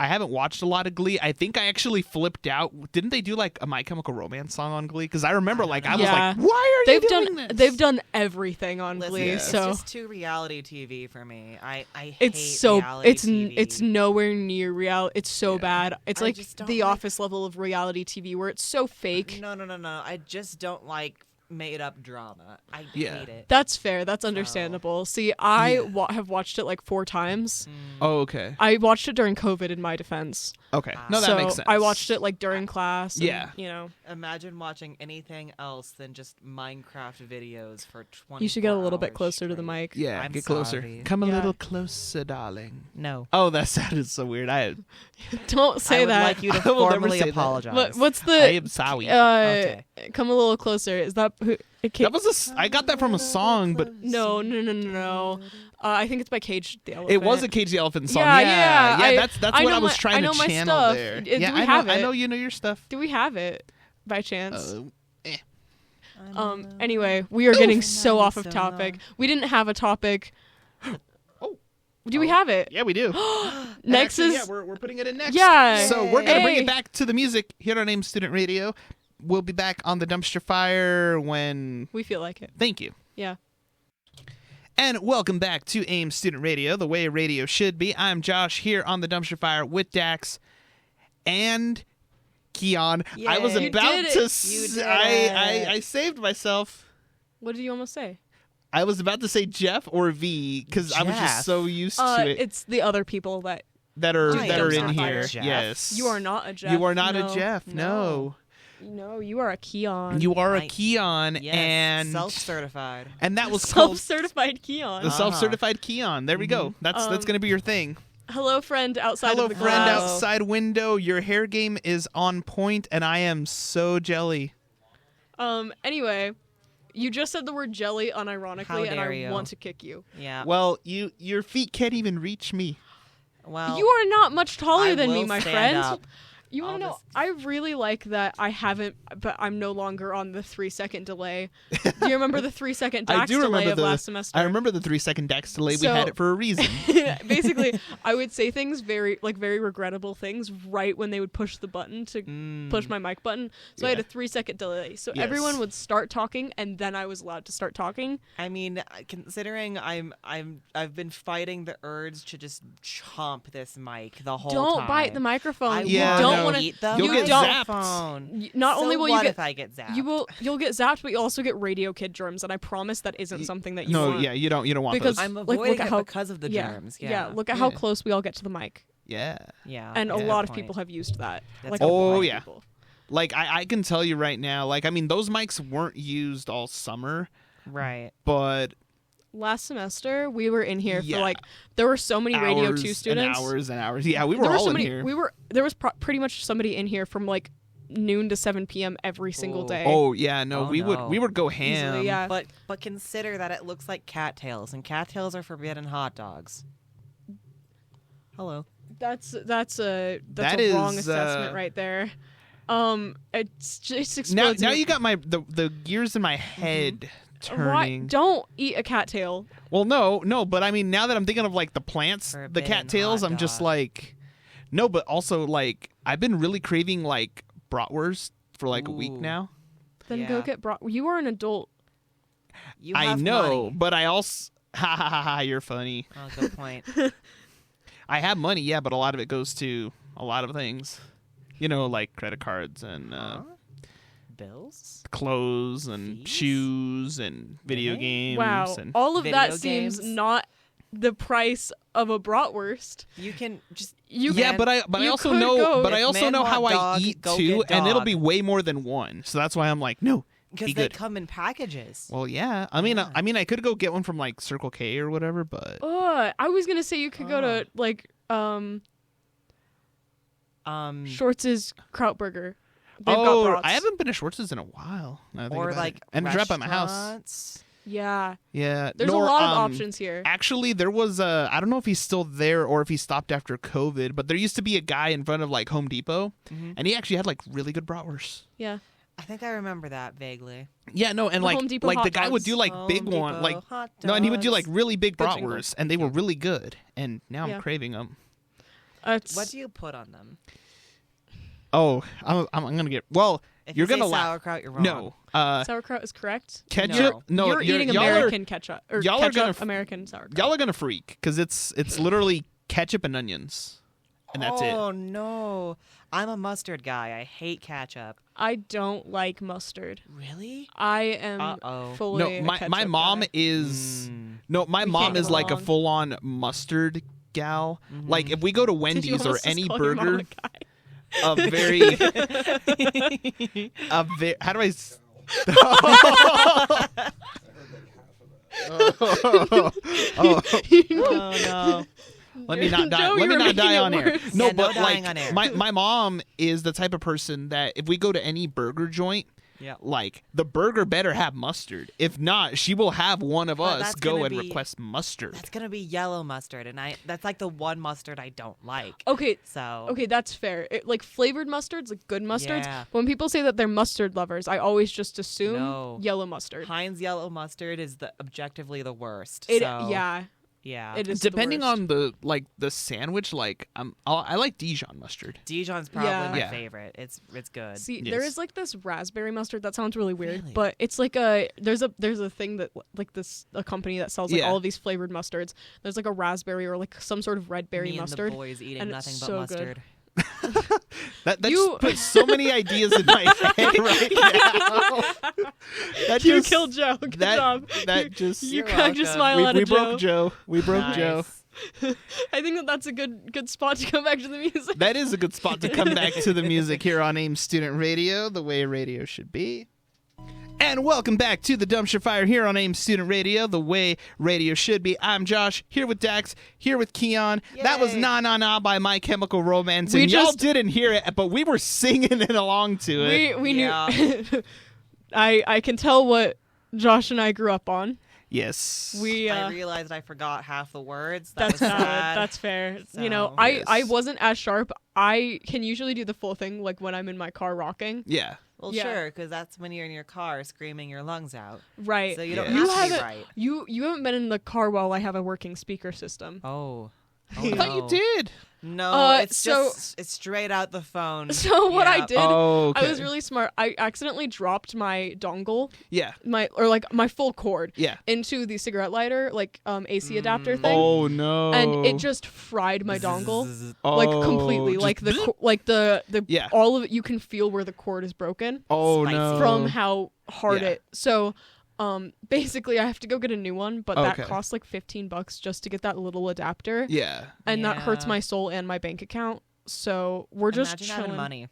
I haven't watched a lot of Glee. I think I actually flipped out. Didn't they do like a My Chemical Romance song on Glee? Because I remember like I was Yeah. like, why are They've you doing done this? they've done everything on Listen, Glee, it's so just too reality TV for me. I hate it's so reality TV. it's nowhere near real. It's so Yeah. bad. It's I like just don't the like- Office level of reality TV where it's so fake. No. I just don't like made up drama. I Yeah. hate it. That's fair. That's understandable. See, I Yeah. have watched it like 4 times. Oh, okay. I watched it during COVID in my defense. Okay. No, that so makes sense. I watched it like during class. And, Yeah. You know, Imagine watching anything else than just Minecraft videos for 20. you should get a little bit closer to the mic. Yeah, I'm get closer. sorry. Come a Yeah. little closer, darling. No. Oh, that sounded so weird. Don't say I would that. like you to I will never formally say that. apologize. What's I the am sorry. Okay. come a little closer? Is that who? That was I got that from a song, but No. I think it's by Cage the Elephant. it was a Cage the Elephant song. Yeah, Yeah, yeah. That's I what know I was my- trying I know to my channel stuff. there. Do Yeah, we I have know. I it? know you know your stuff. Do we have it by chance? Eh. Anyway, we are getting so off of topic. We didn't have a topic. Oh. Do we have it? Yeah, we do. Next Actually, is yeah, we're putting it in next. Yeah. So we're gonna bring Hey. it back to the music here on AIM Student Radio. We'll be back on the Dumpster Fire when. we feel like it. Thank you. Yeah. And welcome back to AIM Student Radio, the way radio should be. I'm Josh here on the Dumpster Fire with Dax and Keon. I was Yay. You about did it. to. You did I saved myself. What did you almost say? I was about to say Jeff or V because I was Jeff. just so used to it It's the other people that that are I that am are in not here. a Jeff. Yes, you are not a Jeff. You are not No. a Jeff. No, No, you are a Keon. you are a Right. Keon, Yes, and self-certified. that was called self-certified Keon. the self-certified Keon. There we go. That's going to be your thing. Hello, friend outside Hello, of the friend glass. outside window. Your hair game is on point, and I am so jelly. Anyway, you just said the word jelly How unironically, and dare I you. want to kick you. Yeah. Well, your feet can't even reach me. Well, You are not much taller I than me, will my stand friend. up. You want to I'll know? just- I really like that I haven't, but I'm no longer on the 3-second delay. Do you remember the 3-second I Dax do delay remember of the last semester? I remember the 3-second Dax delay. So- we had it for a reason. Basically, I would say things very regrettable things right when they would push the button to push my mic button. So I had Yeah. a 3-second delay. So Yes. everyone would start talking, and then I was allowed to start talking. I mean, considering I've been fighting the urge to just chomp this mic the whole time. Don't bite the microphone. I Yeah, you don't no. want to. eat the You'll get microphone. Not So only will what you if get I get zapped? you'll get zapped, but you also get radio kid germs, and I promise that isn't something that you No, want. yeah, you don't want Because- those. I'm like, avoiding look at it how- because of the yeah, germs. Yeah. Look at how Yeah. close we all get to the mic, Yeah. Yeah. and a good lot of point. people have used that. That's Like a good a lot point. of Yeah. people. Like I can tell you right now, like I mean those mics weren't used all summer, Right. but Last semester, we were in here Yeah. for there were so many Radio hours 2 students. and hours and hours. Yeah, we were There were all so in many. here. There was pretty much somebody in here from noon to 7 p.m. every single Ooh. day. Oh yeah, no, Oh, we no. would go ham. Easily, yeah. But consider that it looks like cattails, and cattails are forbidden hot dogs. Hello. That's a That wrong is, assessment right there. It's just Now, explodes. now me. you got the gears in my head Why? turning. Don't eat a cattail. Well, no, but I mean, now that I'm thinking of the plants, the Forbidden cattails, hot I'm just dog. no, but also I've been really craving bratwurst for a week Ooh. now. Then Yeah. go get You are an adult. You I have know, money. but I also ha ha ha ha. You're funny. Oh, good point. I have money, yeah, but a lot of it goes to a lot of things. Like credit cards and Huh? Bills? clothes and Fees? shoes and video Really? games. Wow. And All of that Video seems games? not the price of a bratwurst. You can just You yeah, Man, but I you also could know, go- but I If also man know how want I dog, eat go too, get and it'll dog. be way more than one. So that's why I'm no, because be they good. come in packages. Well, yeah. I mean, Yeah. I could go get one from Circle K or whatever, but I was gonna say you could go to Schwartz's Krautburger. They've got brats. I haven't been to Schwartz's in a while. now that I think or about it. like and it's right by my house. restaurants. Yeah, Yeah, there's nor, a lot of options here. Actually, there was I don't know if he's still there or if he stopped after COVID, but there used to be a guy in front of Home Depot, and he actually had really good bratwurst. Yeah, I think I remember that vaguely. Yeah, no, and The Home Depot the hot guy would dogs. do big Home one, Depot hot no, and he would do dogs. really big The jingle. bratwurst, and they were really good. And now Yeah. I'm craving them. it's, What do you put on them? Oh, I'm gonna get If You're you say gonna laugh. sauerkraut, you're wrong. no. sauerkraut is correct. Ketchup. No, You're eating y'all American ketchup or y'all are ketchup gonna American sauerkraut. Y'all are gonna freak because it's literally ketchup and onions, and that's it. Oh no, I'm a mustard guy. I hate ketchup. I don't like mustard. Really? I am Uh-oh. fully No, a my ketchup mom guy. is Mm. no, my We mom can't is go a wrong. full on mustard gal. Mm-hmm. If we go to Did you Wendy's or almost just any call your mom burger, a guy? a very how do I? Oh no. Let me not die. Joe, Let me you're not die making it on air. worse. No, Yeah, no but dying on air. my mom is the type of person that if we go to any burger joint, Yeah. the burger better have mustard. If not, she will have one of But us that's go gonna and be- request mustard. That's gonna be yellow mustard, and that's the one mustard I don't like. Okay, So okay, that's fair. Flavored mustards, good mustards. Yeah. When people say that they're mustard lovers, I always just assume No. yellow mustard. Heinz yellow mustard is objectively the worst. It so, yeah, yeah. it is the Depending worst. on the sandwich, I like Dijon mustard. Dijon's probably Yeah. my Yeah. favorite. It's good. See, Yes. there is this raspberry mustard that sounds really weird, Really? but it's there's a thing that a company that sells Yeah. all of these flavored mustards. There's a raspberry or some sort of red berry Me mustard. and the boys eating and it's nothing but so good. mustard. That You- just puts so many ideas in my head right now. That You just- killed Joe. Good job. That just You You're cracked a welcome. smile we, at we a broke Joe. We broke Joe. Nice. I think that's a good spot to come back to the music. That is a good spot to come back to the music here on AIM Student Radio, the way radio should be. And welcome back to the Dumpster Fire here on AIM Student Radio, the way radio should be. I'm Josh, here with Dax, here with Keon. Yay. That was Na Na Na by My Chemical Romance, and We y'all just- didn't hear it, but we were singing it along to it. We Yeah. knew. I can tell what Josh and I grew up on. Yes. We I realized I forgot half the words. That that's was valid. sad. That's fair. You know, So- I Yes. wasn't as sharp. I can usually do the full thing like when I'm in my car rocking. Yeah. Well, Yeah. sure, because that's when you're in your car screaming your lungs out. Right. So you Yeah. don't You have to be haven't right. you haven't been in the car while I have a working speaker system. Oh. I thought you did. No, it's so- it's straight out the phone. So what I Yeah. did, Oh, okay. I was really smart. I accidentally dropped my dongle, Yeah. my full cord Yeah. into the cigarette lighter, like AC adapter thing. Oh, no. And it just fried my dongle. Oh, Like completely, just like the bloop. like the Yeah. all of it. You can feel where the cord is broken Oh, Spicy. no. from how hard Yeah. it. So, basically, I have to go get a new one, but that Okay. costs like $15 just to get that little adapter, Yeah. and that hurts Yeah. my soul and my bank account. So we're just Imagine chilling. having money.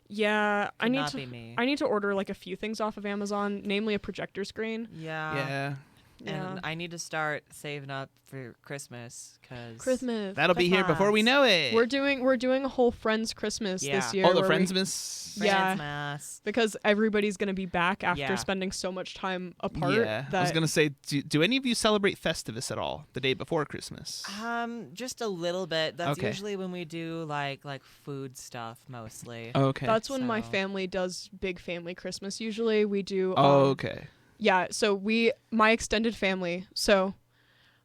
Yeah, I Could need not to. be me. I need to order like a few things off of Amazon, namely a projector screen. Yeah. Yeah. Yeah. And I need to start saving up for Christmas because Christmas. That'll be here before we know it. We're doing a whole Friends Christmas Yeah. this year. Oh, the where we- Friendsmas? Yeah. Mass. because everybody's gonna be back after Yeah. spending so much time apart. Yeah. I was that- going to say, do any of you celebrate Festivus at all the day before Christmas? Just a little bit. That's Okay. usually when we do like food stuff mostly. Okay. That's when my So- family does big family Christmas. Usually we do. Oh, okay. Yeah. So my extended family. So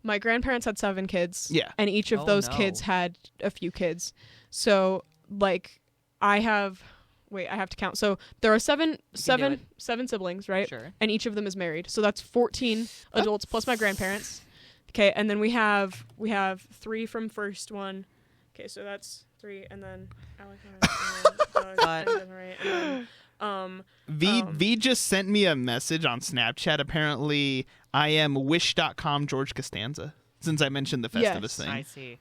my grandparents had 7 kids. Yeah. And each of Oh, those no. kids had a few kids. So like I have to count. So there are seven siblings, right? Sure. And each of them is married. So that's 14 adults plus my grandparents. Okay, and then we have 3 from first one. Okay, so that's 3, and then Alex, But- and then, V just sent me a message on Snapchat. Apparently, I am wish.com George Costanza, since I mentioned the Festivus Yes. thing. I see.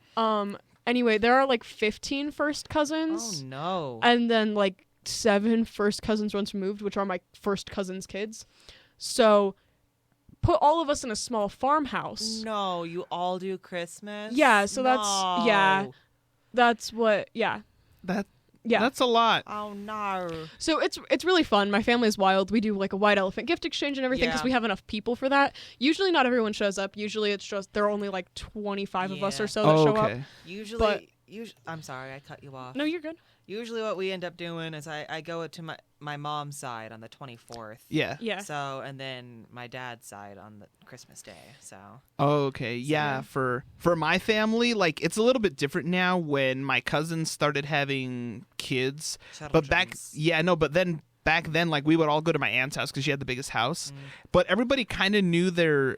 anyway, there are like 15 first Oh cousins, no. and then like 7 first cousins once removed, which are my first cousin's kids. So put all of us in a small farmhouse. No, you all do Christmas? Yeah, so that's- yeah. No. That's what. Yeah. That's a lot. Oh no. So it's really fun. My family is wild. We do like a white elephant gift exchange and everything because Yeah. we have enough people for that. Usually not everyone shows up. Usually it's just there are only like 25 of us Yeah. or so that Oh, show up. okay. Usually, I'm sorry, I cut you off. No, you're good. Usually, what we end up doing is I go to my mom's side on the 24th. Yeah. Yeah. So and then my dad's side on the Christmas day. So Oh, okay. Yeah, for my family, like it's a little bit different now when my cousins started having kids. But back then, like we would all go to my aunt's house because she had the biggest house. But everybody kind of knew their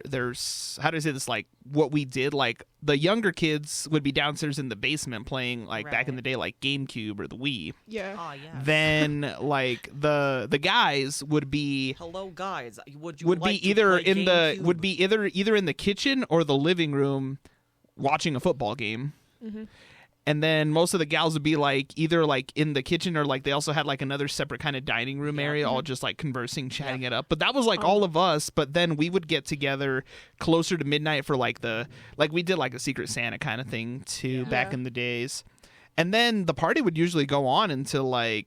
how do I say this? Like what we did. Like the younger kids would be downstairs in the basement playing like back in Right. the day, like GameCube or the Wii. Yeah. oh yeah. Then like the guys would be Hello guys, would you would like be either to play in the GameCube? would be either in the kitchen or the living room watching a football game. Mm-hmm. And then most of the gals would be like either like in the kitchen or like they also had like another separate kind of dining room Yeah. area, all just like conversing, chatting it up. But that was like all of us. But then we would get together closer to midnight for like we did like a Secret Santa kind of thing too back Yeah. in the days. And then the party would usually go on until like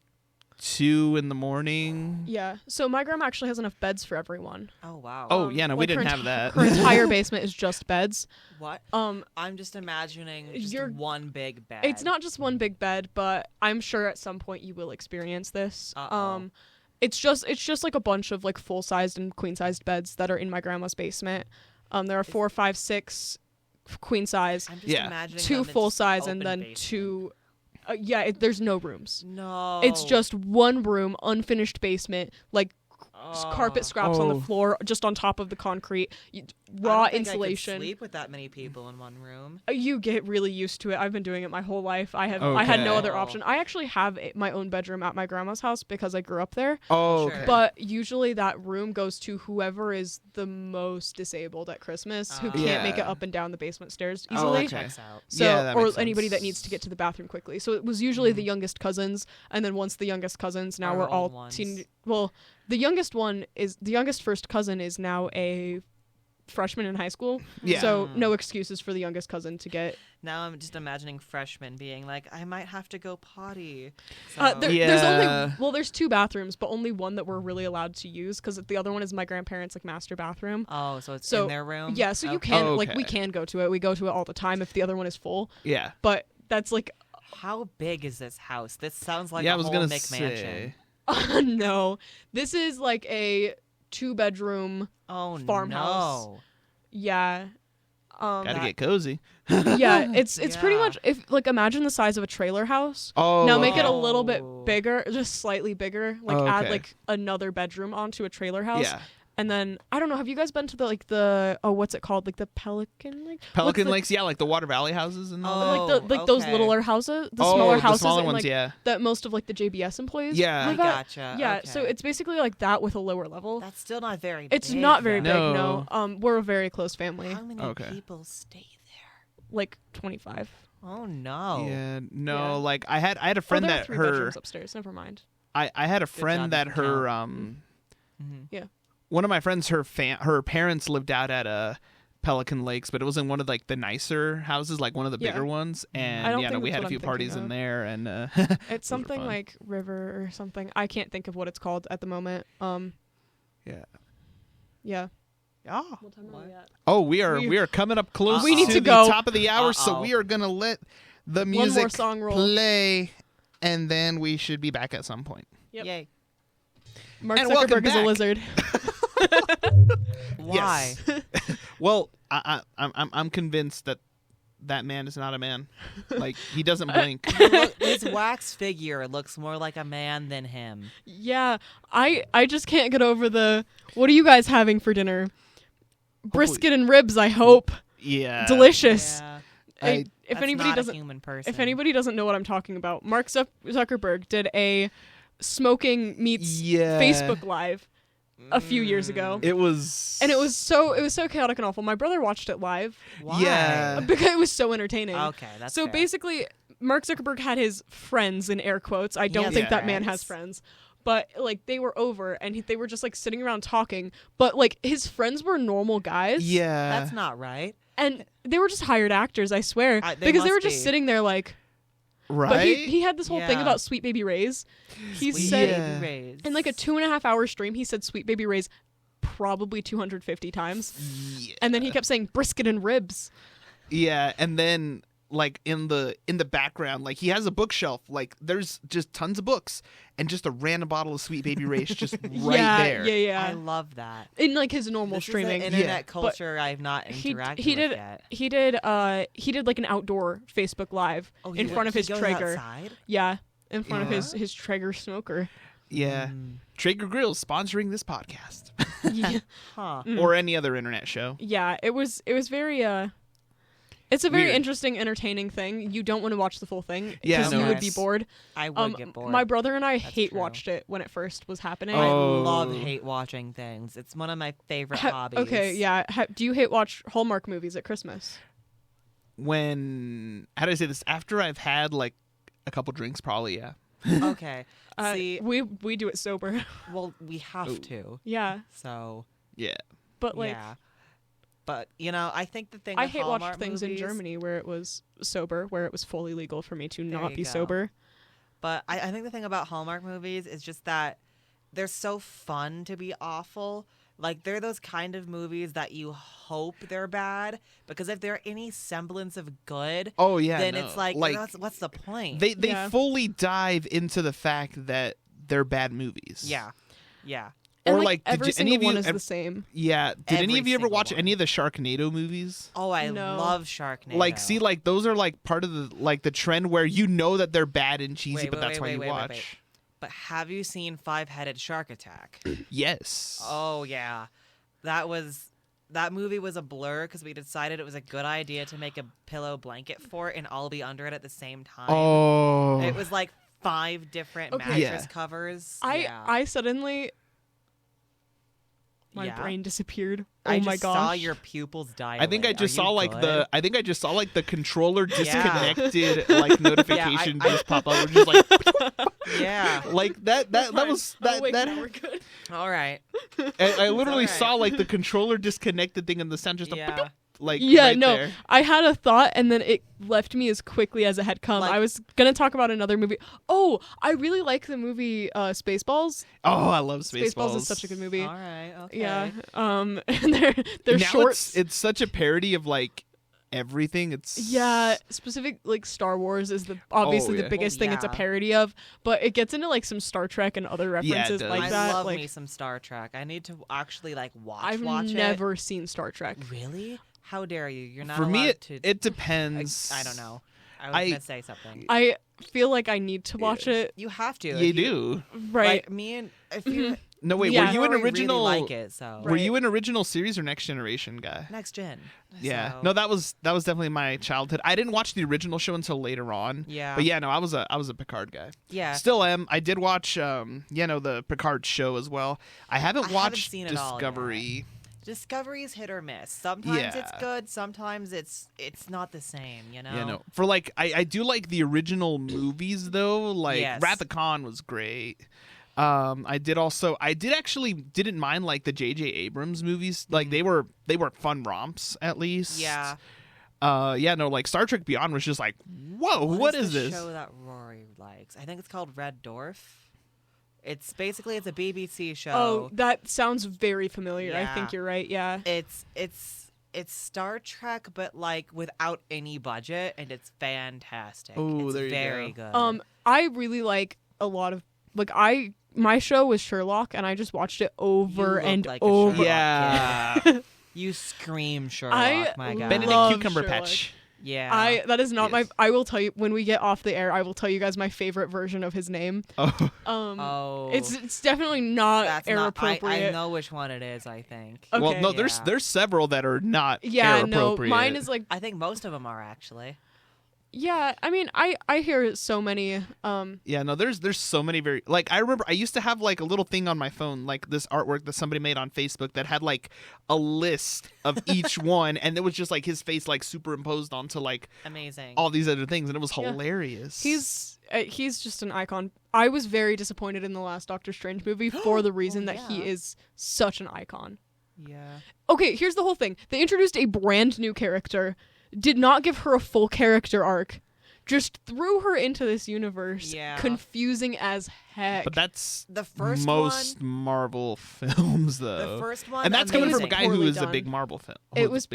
2 a.m. Yeah. So my grandma actually has enough beds for everyone. Oh wow. Oh yeah, no, we Like, her didn't have enti- that. Her entire basement is just beds. What? I'm just imagining just You're- one big bed. It's not just one big bed, but I'm sure at some point you will experience this. Uh-oh. It's just like a bunch of like full-sized and queen-sized beds that are in my grandma's basement. There are 4, 5, 6 queen size, I'm just Yeah. imagining 2 them in full just size, and open then basement. 2. There's no rooms. No. It's just one room, unfinished basement, like carpet scraps on the Oh. floor, just on top of the concrete, I raw don't think I could insulation. sleep with that many people in one room. You get really used to it. I've been doing it my whole life. I had no Okay. other option. I actually have my own bedroom at my grandma's house because I grew up there. Oh, Sure. okay. But usually that room goes to whoever is the most disabled at Christmas, who can't make it Yeah. up and down the basement stairs Oh, easily. okay. Checks out. So, Yeah, that or makes anybody that sense. needs to get to the bathroom quickly. So it was usually the youngest cousins, and then once the youngest cousins, now Our we're all old ones. well, the youngest first cousin is now a freshman in high school. Yeah. So no excuses for the youngest cousin to get. Now I'm just imagining freshmen being like, I might have to go potty. So, There's 2 bathrooms, but only one that we're really allowed to use because the other one is my grandparents' like master bathroom. oh, so it's in their room? Yeah, so you Okay. can Oh, like we okay. can go to it. We go to it all the time if the other one is full. Yeah. But that's like, How big is this house? This sounds like yeah, a I was whole gonna McMansion. say. no, this is like a 2-bedroom. Oh, Farmhouse. no. Yeah. Gotta that- get cozy. Yeah, it's pretty Yeah. much if like imagine the size of a trailer house. Oh. Now make it a okay. little bit Oh. bigger, just slightly bigger. Like Oh, add okay. like another bedroom onto a trailer house. Yeah. And then I don't know. Have you guys been to the what's it called? Like the Pelican Lake? Pelican What's Lakes, yeah, like the Water Valley houses and all that. Oh, like those okay. littler houses, the Oh, smaller the houses, smaller in, ones, like, yeah. that most of like the JBS employees. Yeah. live I at. gotcha. Yeah, okay. so it's basically like that with a lower level. That's still not very It's big. not very though. big. No. We're a very close family. How many Okay. people stay there? Like 25. Oh, no. Yeah, no, Yeah. like I had a friend there are that 3 her bedrooms upstairs. Never mind. I had a job, friend that doesn't her Mhm. one of my friends her parents lived out at Pelican Lakes, but it was in one of like the nicer houses, like one of the Yeah. bigger ones, and I don't yeah, no, think we that's had a what few I'm parties thinking in of. there, and It's something fun. like River or something. I can't think of what it's called at the moment. yeah. Yeah. Yeah. What time are we at? Oh, we are coming up close. We need to to the go. top of the hour, so Uh-oh. we are gonna let the One more music song roll. play, and then we should be back at some point. Yep. Yay. Mark And welcome Zuckerberg is a back. lizard. Why? Yes. Well, I'm convinced that man is not a man. Like he doesn't blink. His wax figure looks more like a man than him. Yeah, I just can't get over the. What are you guys having for dinner? Brisket and ribs. I hope. Yeah. Delicious. Yeah. I- If That's anybody not doesn't, a human person. if anybody doesn't know what I'm talking about, Mark Zuckerberg did a smoking meets Yeah. Facebook Live a few years ago. It was. And it was so chaotic and awful. My brother watched it live Why? Yeah. because it was so entertaining. Okay, that's so fair. basically, Mark Zuckerberg had his friends in air quotes. I don't has think that man friends? has friends. But like they were over and they were just like sitting around talking. But like his friends were normal guys. Yeah. That's not right. And they were just hired actors, I swear. They Because they must were just be. sitting there like. right. But he had this whole thing Yeah. about Sweet Baby Ray's. He Sweet said Yeah. Baby Ray's. in like a 2.5 hour stream, he said Sweet Baby Ray's probably 250 times. Yeah. And then he kept saying brisket and ribs. Yeah, and then like in the background, like he has a bookshelf. Like there's just tons of books and just a random bottle of Sweet Baby Ray's just right yeah, there. Yeah, I yeah. love that. In like his normal This streaming. is an internet Yeah. culture I've not interacted he with did yet. he did like an outdoor Facebook Live Oh, in front of his goes Traeger. outside? Yeah, in front of Yeah. his Traeger smoker. Yeah. Mm. Traeger Grills sponsoring this podcast yeah. Huh. or any other internet show. Yeah, it was very it's a very Weird. interesting, entertaining thing. You don't want to watch the full thing Yeah, because no. you would be Yes. bored. I would get bored. My brother and I hate true. watched it when it first was happening. I Oh. love hate watching things. It's one of my favorite hobbies. Okay, yeah. Do you hate watch Hallmark movies at Christmas? When how do I say this? After I've had like a couple drinks, probably, yeah. Okay. See, we do it sober. well, we have Ooh. to. Yeah, So, Yeah. but like yeah. But, I think the thing I with hate Hallmark watched things movies, in Germany where it was sober, where it was fully legal for me to There not you be go. sober. But I think the thing about Hallmark movies is just that they're so fun to be awful. Like, they're those kind of movies that you hope they're bad, because if they're any semblance of good, Oh yeah. then no. it's like what's the point? they Yeah. fully dive into the fact that they're bad movies. yeah. Yeah. And Or like, like, did every any single of you one is ev- the same. Yeah. Did any Every of you ever single watch one. any of the Sharknado movies? Oh, I No. love Sharknado. Like, see, like those are like part of the trend where you know that they're bad and cheesy, Wait, but wait, that's wait, why you wait, wait, watch. wait. But have you seen Five-Headed Shark Attack? Yes. Oh yeah, that movie was a blur because we decided it was a good idea to make a pillow blanket for it and all be under it at the same time. Oh. It was like 5 different Okay. mattress Yeah. covers. I suddenly my Yeah. brain disappeared. Oh I my just gosh. saw your pupils dilate. I think I just Are you saw like good? I think I just saw like the controller Yeah. disconnected like notification I- just pop up. It was just like Yeah. Like that was Oh, wait, that now we're good. All right. I literally It's all saw right. like the controller disconnected thing and the sound just a Yeah. like Yeah, right no, there. I had a thought and then it left me as quickly as it had come. Like- I was gonna talk about another movie. Oh, I really like the movie Spaceballs. Oh, I love Spaceballs. Is such a good movie. All right. Okay. Yeah. And they're Now shorts. it's such a parody of like everything. It's Yeah, specific like Star Wars is obviously yeah. the biggest Oh, thing it's a yeah. parody of, but it gets into like some Star Trek and other references does. like I that. love like me some Star Trek. I need to actually like I've watch never seen Star Trek. it. Really? How dare you? You're not for me. allowed to. It depends. I don't know. I was I- gonna say something. I feel like I need to watch it. You have to. You if do. Right. Like me and if you No wait. Yeah. Were you an Rory original? really like it, so Were Right. you an original series or Next Generation guy? next gen. Yeah. So, No, that was definitely my childhood. I didn't watch the original show until later on. Yeah. But yeah, no, I was a Picard guy. Yeah. Still am. I did watch the Picard show as well. I haven't I haven't watched seen it all yet. Discovery. Discovery's hit or miss. Sometimes it's Yeah. good. Sometimes it's not the same. You know. Yeah, no. For like I do like the original movies though. Like Yes. Wrath of Khan was great. I didn't mind like the J.J. Abrams movies. Like they were fun romps at least. Yeah. Like Star Trek Beyond was just like, whoa, what is the this? show that Rory likes? I think it's called Red Dwarf. It's a BBC show. Oh, that sounds very familiar. I Yeah. think you're right. Yeah. It's Star Trek, but like without any budget, and it's fantastic. Oh, it's there you very go. good. I really like a lot of like my show was Sherlock and I just watched it over look and like a over. Sherlock Yeah. You scream Sherlock, I my God. Benedict love Cumberbatch. Yeah. That is not Yes. I will tell you when we get off the air, I will tell you guys my favorite version of his name. Oh. Oh. It's definitely not That's air not. appropriate. I know which one it is. I think. Okay. Well, no, Yeah. there's several that are not Yeah, air no, appropriate. mine is like I think most of them are actually. yeah. I mean, I hear so many. Yeah, no, there's so many very like I remember I used to have like a little thing on my phone, like this artwork that somebody made on Facebook that had like a list of each one, and it was just like his face like superimposed onto like Amazing. all these other things, and it was Yeah. hilarious. He's just an icon. I was very disappointed in the last Doctor Strange movie for the reason that he yeah. is such an icon. Yeah. Okay, here's the whole thing. They introduced a brand new character, did not give her a full character arc, just threw her into this universe, Yeah. confusing as heck. but that's The first most Marvel films though. The first one. and that's coming from a amazing. guy who Poorly is a done. big Marvel fan. it was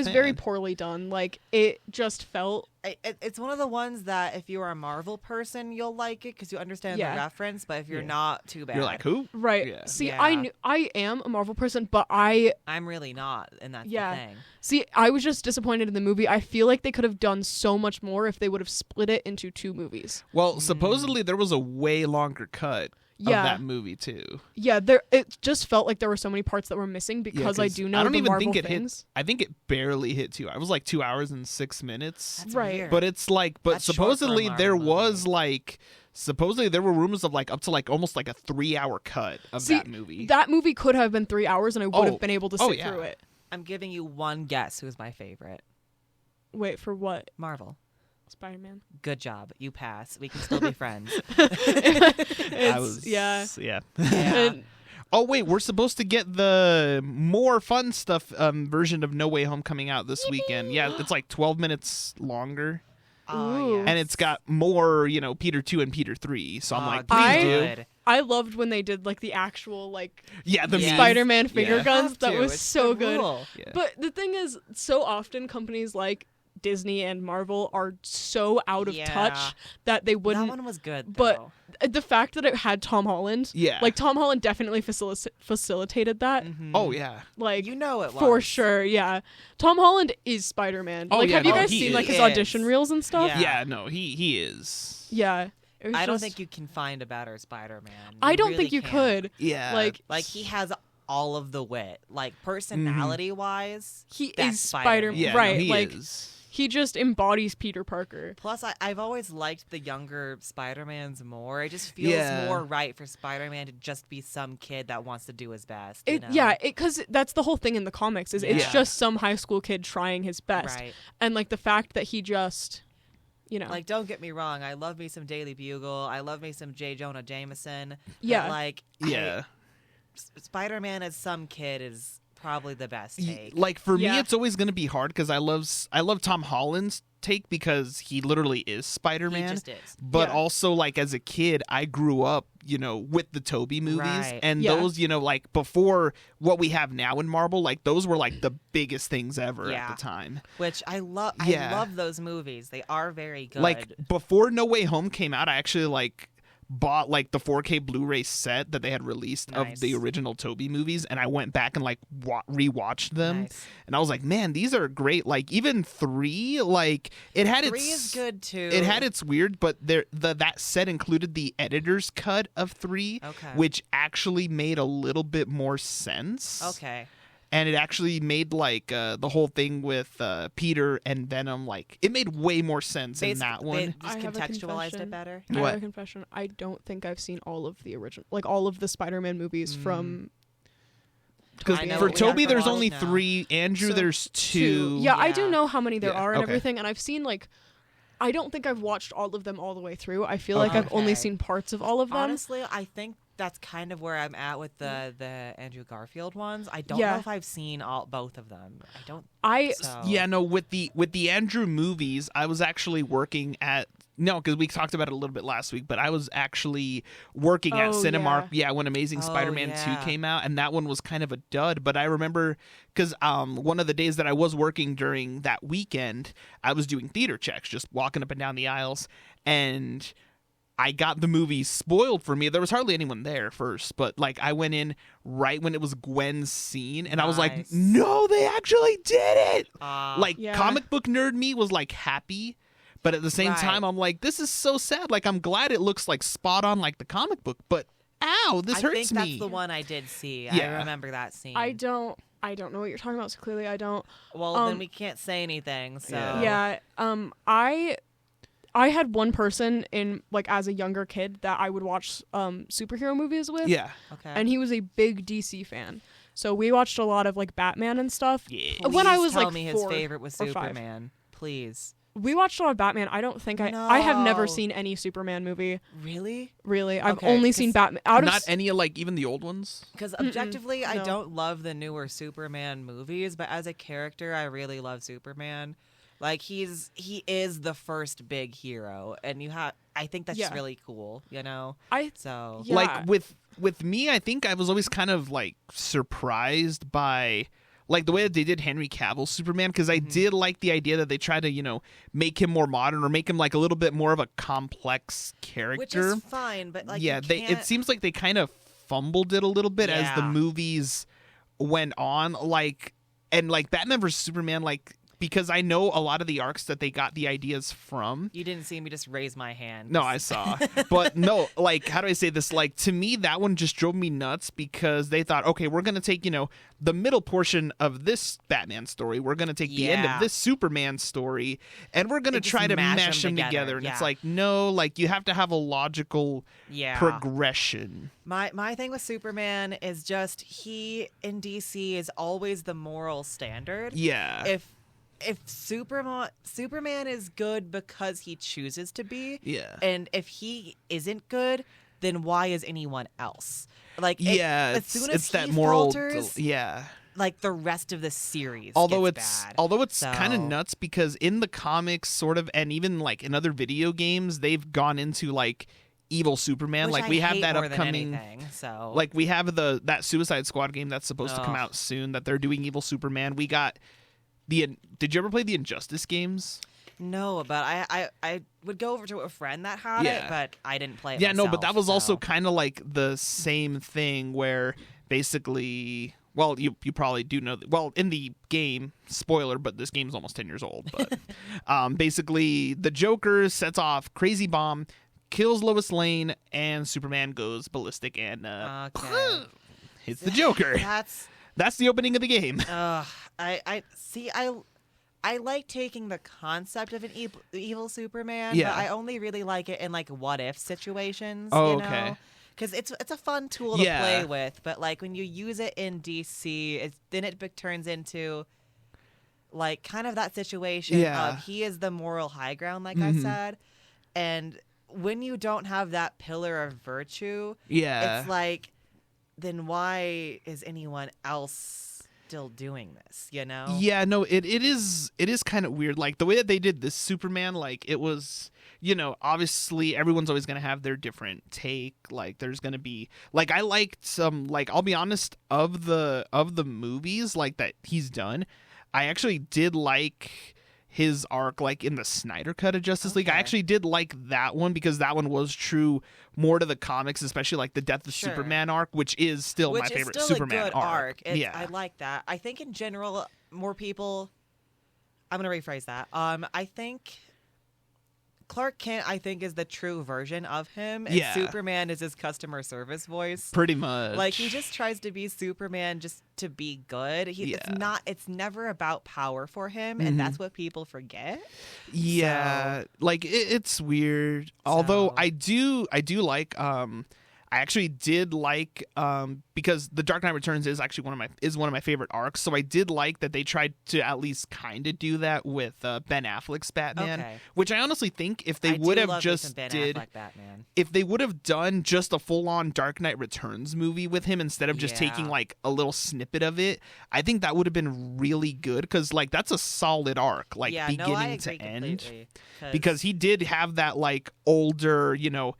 very poorly done. Like it just felt It's one of the ones that if you're a Marvel person, you'll like it because you understand Yeah. the reference. But if you're Yeah. not, too bad. You're like who? right. Yeah. See, Yeah. I am a Marvel person, but I'm really not, and that's Yeah. the thing. See, I was just disappointed in the movie. I feel like they could have done so much more if they would have split it into 2 movies. Well, supposedly there was a way longer cut Yeah. of that movie too. Yeah, it just felt like there were so many parts that were missing because I do know I don't the even Marvel think it things. hit. I think it barely hit 2 hours. It was like 2 hours and 6 minutes. That's Right. weird. But it's like, but That's short for a supposedly Marvel there movie. was like, supposedly there were rumors of like up to like almost like a 3-hour cut of See, that movie. That movie could have been 3 hours and I would Oh. have been able to sit Oh, yeah. through it. I'm giving you one guess. Who's my favorite? Wait, for what? Marvel. Spider-Man. Good job. You pass. We can still be friends. Yeah. yeah. Yeah. And- Oh wait, we're supposed to get the more fun stuff version of No Way Home coming out this weekend. Yeah, it's like 12 minutes longer, Oh, Ooh. yes. and it's got more, Peter 2 and Peter 3. So I'm Oh, like, please I- do. good. I loved when they did like the actual like Yeah, the Yeah. memes. Spider-Man finger Yeah. guns. Have That to. was It's so the good. rule. Yeah. But the thing is, so often companies like Disney and Marvel are so out of Yeah. touch that they That wouldn't. one was good. but though. the fact that it had Tom Holland, Yeah. like Tom Holland definitely facilitated that. Mhm. Oh yeah. Like you know it for was. sure, yeah. Tom Holland is Spider-Man. Oh, like, yeah, have you no, guys he seen like his is. audition reels and stuff? Yeah. Yeah, no, he is. Yeah. It was I don't just- think you can find a better Spider-Man. I don't really think you can't. could. Yeah. Like He has all of the wit, like personality-wise. he that's is Spider-Man. Spider-Man, yeah, no, right? he like is. he just embodies Peter Parker. Plus, I've always liked the younger Spider-Mans more. It just feels Yeah. more right for Spider-Man to just be some kid that wants to do his best. you know? Yeah, because that's the whole thing in the comics is it's Yeah. just some high school kid trying his best, Right. and like the fact that he just you know. Like, don't get me wrong, I love me some Daily Bugle. I love me some J. Jonah Jameson. Yeah. But, like, Yeah. Spider-Man as some kid is probably the best take. Like for me, Yeah. it's always going to be hard because I love Tom Holland's take because he literally is Spider-Man. He just is. But Yeah. also, like as a kid, I grew up, with the Tobey movies, Right. and Yeah. those, like before what we have now in Marvel, like those were like the biggest things ever Yeah. at the time. Which I love. Yeah. I love those movies. They are very good. Like before No Way Home came out, I actually like bought like the 4K Blu-ray set that they had released of Nice. the original Tobey movies, and I went back and like rewatched them, Nice. and I was like, man, these are great. Like even 3, like it had 3 its is good too. It had its weird, but that set included the editor's cut of 3, Okay. which actually made a little bit more sense. Okay. And it actually made like the whole thing with Peter and Venom, like it made way more sense in that one. They I just have a contextualized confession. it better. I What? have a confession. I don't think I've seen all of the original, like all of the Spider-Man movies from. Because I know for what we Toby, have to there's watch only now. 3. Andrew, So, there's 2. Yeah, I do Yeah. know how many there Yeah, are and okay. everything, and I've seen like. I don't think I've watched all of them all the way through. I feel like I've only Okay. seen parts of all of them. Honestly, I think that's kind of where I'm at with the Andrew Garfield ones. I don't Yeah. know if I've seen both of them. I don't. I So. Yeah, no, with the Andrew movies, I was actually working at because we talked about it a little bit last week, but I was actually working at Oh, Cinemark, when Amazing Oh, Spider-Man yeah. 2 came out, and that one was kind of a dud, but I remember because one of the days that I was working during that weekend, I was doing theater checks, just walking up and down the aisles, and I got the movie spoiled for me. There was hardly anyone there first, but like I went in right when it was Gwen's scene, and I was like, Nice. no, they actually did it! Like Yeah. comic book nerd me was like happy, but at the same Right. time I'm like, this is so sad. Like I'm glad it looks like spot on like the comic book, but ow, this I hurts think me. that's the one I did see. Yeah. I remember that scene. I don't know what you're talking about. So clearly, I don't. Well, then um, we can't say anything. So Yeah. Yeah. I had one person in like as a younger kid that I would watch superhero movies with. Yeah. Okay. And he was a big DC fan. So we watched a lot of like Batman and stuff. Yeah. When I Please was tell like me 4 his favorite was or 5. Superman. Please. We watched a lot of Batman. I don't think I have never No. seen any Superman movie. Really? Really. I've Okay, only 'cause seen Batman out of Not any of like even the old ones. Because objectively, I no. don't love the newer Superman movies, but as a character, I really love Superman. Like he is the first big hero, and I think that's Yeah. really cool. So Yeah. Like with me, I think I was always kind of like surprised by like the way that they did Henry Cavill Superman, because I did like the idea that they tried to make him more modern or make him like a little bit more of a complex character. which is fine, but like yeah, you it can't- seems like they kind of fumbled it a little bit as the Yeah. movies went on, like and like Batman vs Superman, like because I know a lot of the arcs that they got the ideas from. You didn't see me just raise my hand. No, I saw. But no, like, how do I say this? Like, to me, that one just drove me nuts because they thought, okay, we're going to take, the middle portion of this Batman story. We're going to take the end of Yeah. this Superman story, and we're going to They just try to mash mash them them together, together. And it's yeah. like, no, like, you have to have a logical Yeah. progression. My thing with Superman is just he in DC is always the moral standard. Yeah. If Superman is good because he chooses to be, Yeah. and if he isn't good, then why is anyone else? Like, Yeah, as soon as it's that he moral. falters, Yeah. like the rest of the series. Although gets it's bad. kind of So- nuts because in the comics, sort of, and even like in other video games, they've gone into like evil Superman. Which Like I we have hate that more than upcoming. anything, so Like we have that Suicide Squad game that's supposed to come Ugh. out soon. That they're doing evil Superman. We got Did you ever play the Injustice games? no, but I would go over to a friend that had Yeah. it, but I didn't play it. Yeah, no, but myself, that was also so. kind of like the same thing where basically, well, you probably do know. Well, in the game, spoiler, but this game's almost 10 years old. But basically, the Joker sets off crazy bomb, kills Lois Lane, and Superman goes ballistic and Okay. hits the Joker. That's the opening of the game. I see. I like taking the concept of an evil Superman, Yeah. but I only really like it in like what if situations. Oh, okay. Because it's a fun tool to Yeah. play with, but like when you use it in DC, then it turns into like kind of that situation of he is the moral high ground, like I said, and when you don't have that pillar of virtue, it's like, then why is anyone else still doing this, you know? Yeah, no, it is kind of weird. Like the way that they did this Superman, like it was, you know, obviously everyone's always going to have their different take. Like there's going to be, like, I liked some, like, I'll be honest, of the movies like that he's done, I actually did like his arc, like in the Snyder cut of Justice League. I actually did like that one because that one was true more to the comics, especially like the Death of Superman arc, which is still my favorite still Superman a good arc. I like that. I think in general, more people. I'm gonna rephrase that. I think Clark Kent, I think, is the true version of him, and Superman is his customer service voice. Pretty much. Like, he just tries to be Superman just to be good. It's never about power for him, and that's what people forget. Yeah, so, like it's weird. Although I do like I actually did like because The Dark Knight Returns is actually one of my favorite arcs. So I did like that they tried to at least kind of do that with Ben Affleck's Batman, which I honestly think if they would have just if they would have done just a full-on Dark Knight Returns movie with him instead of just taking like a little snippet of it, I think that would have been really good because like that's a solid arc, like beginning to end, because he did have that like older, you know,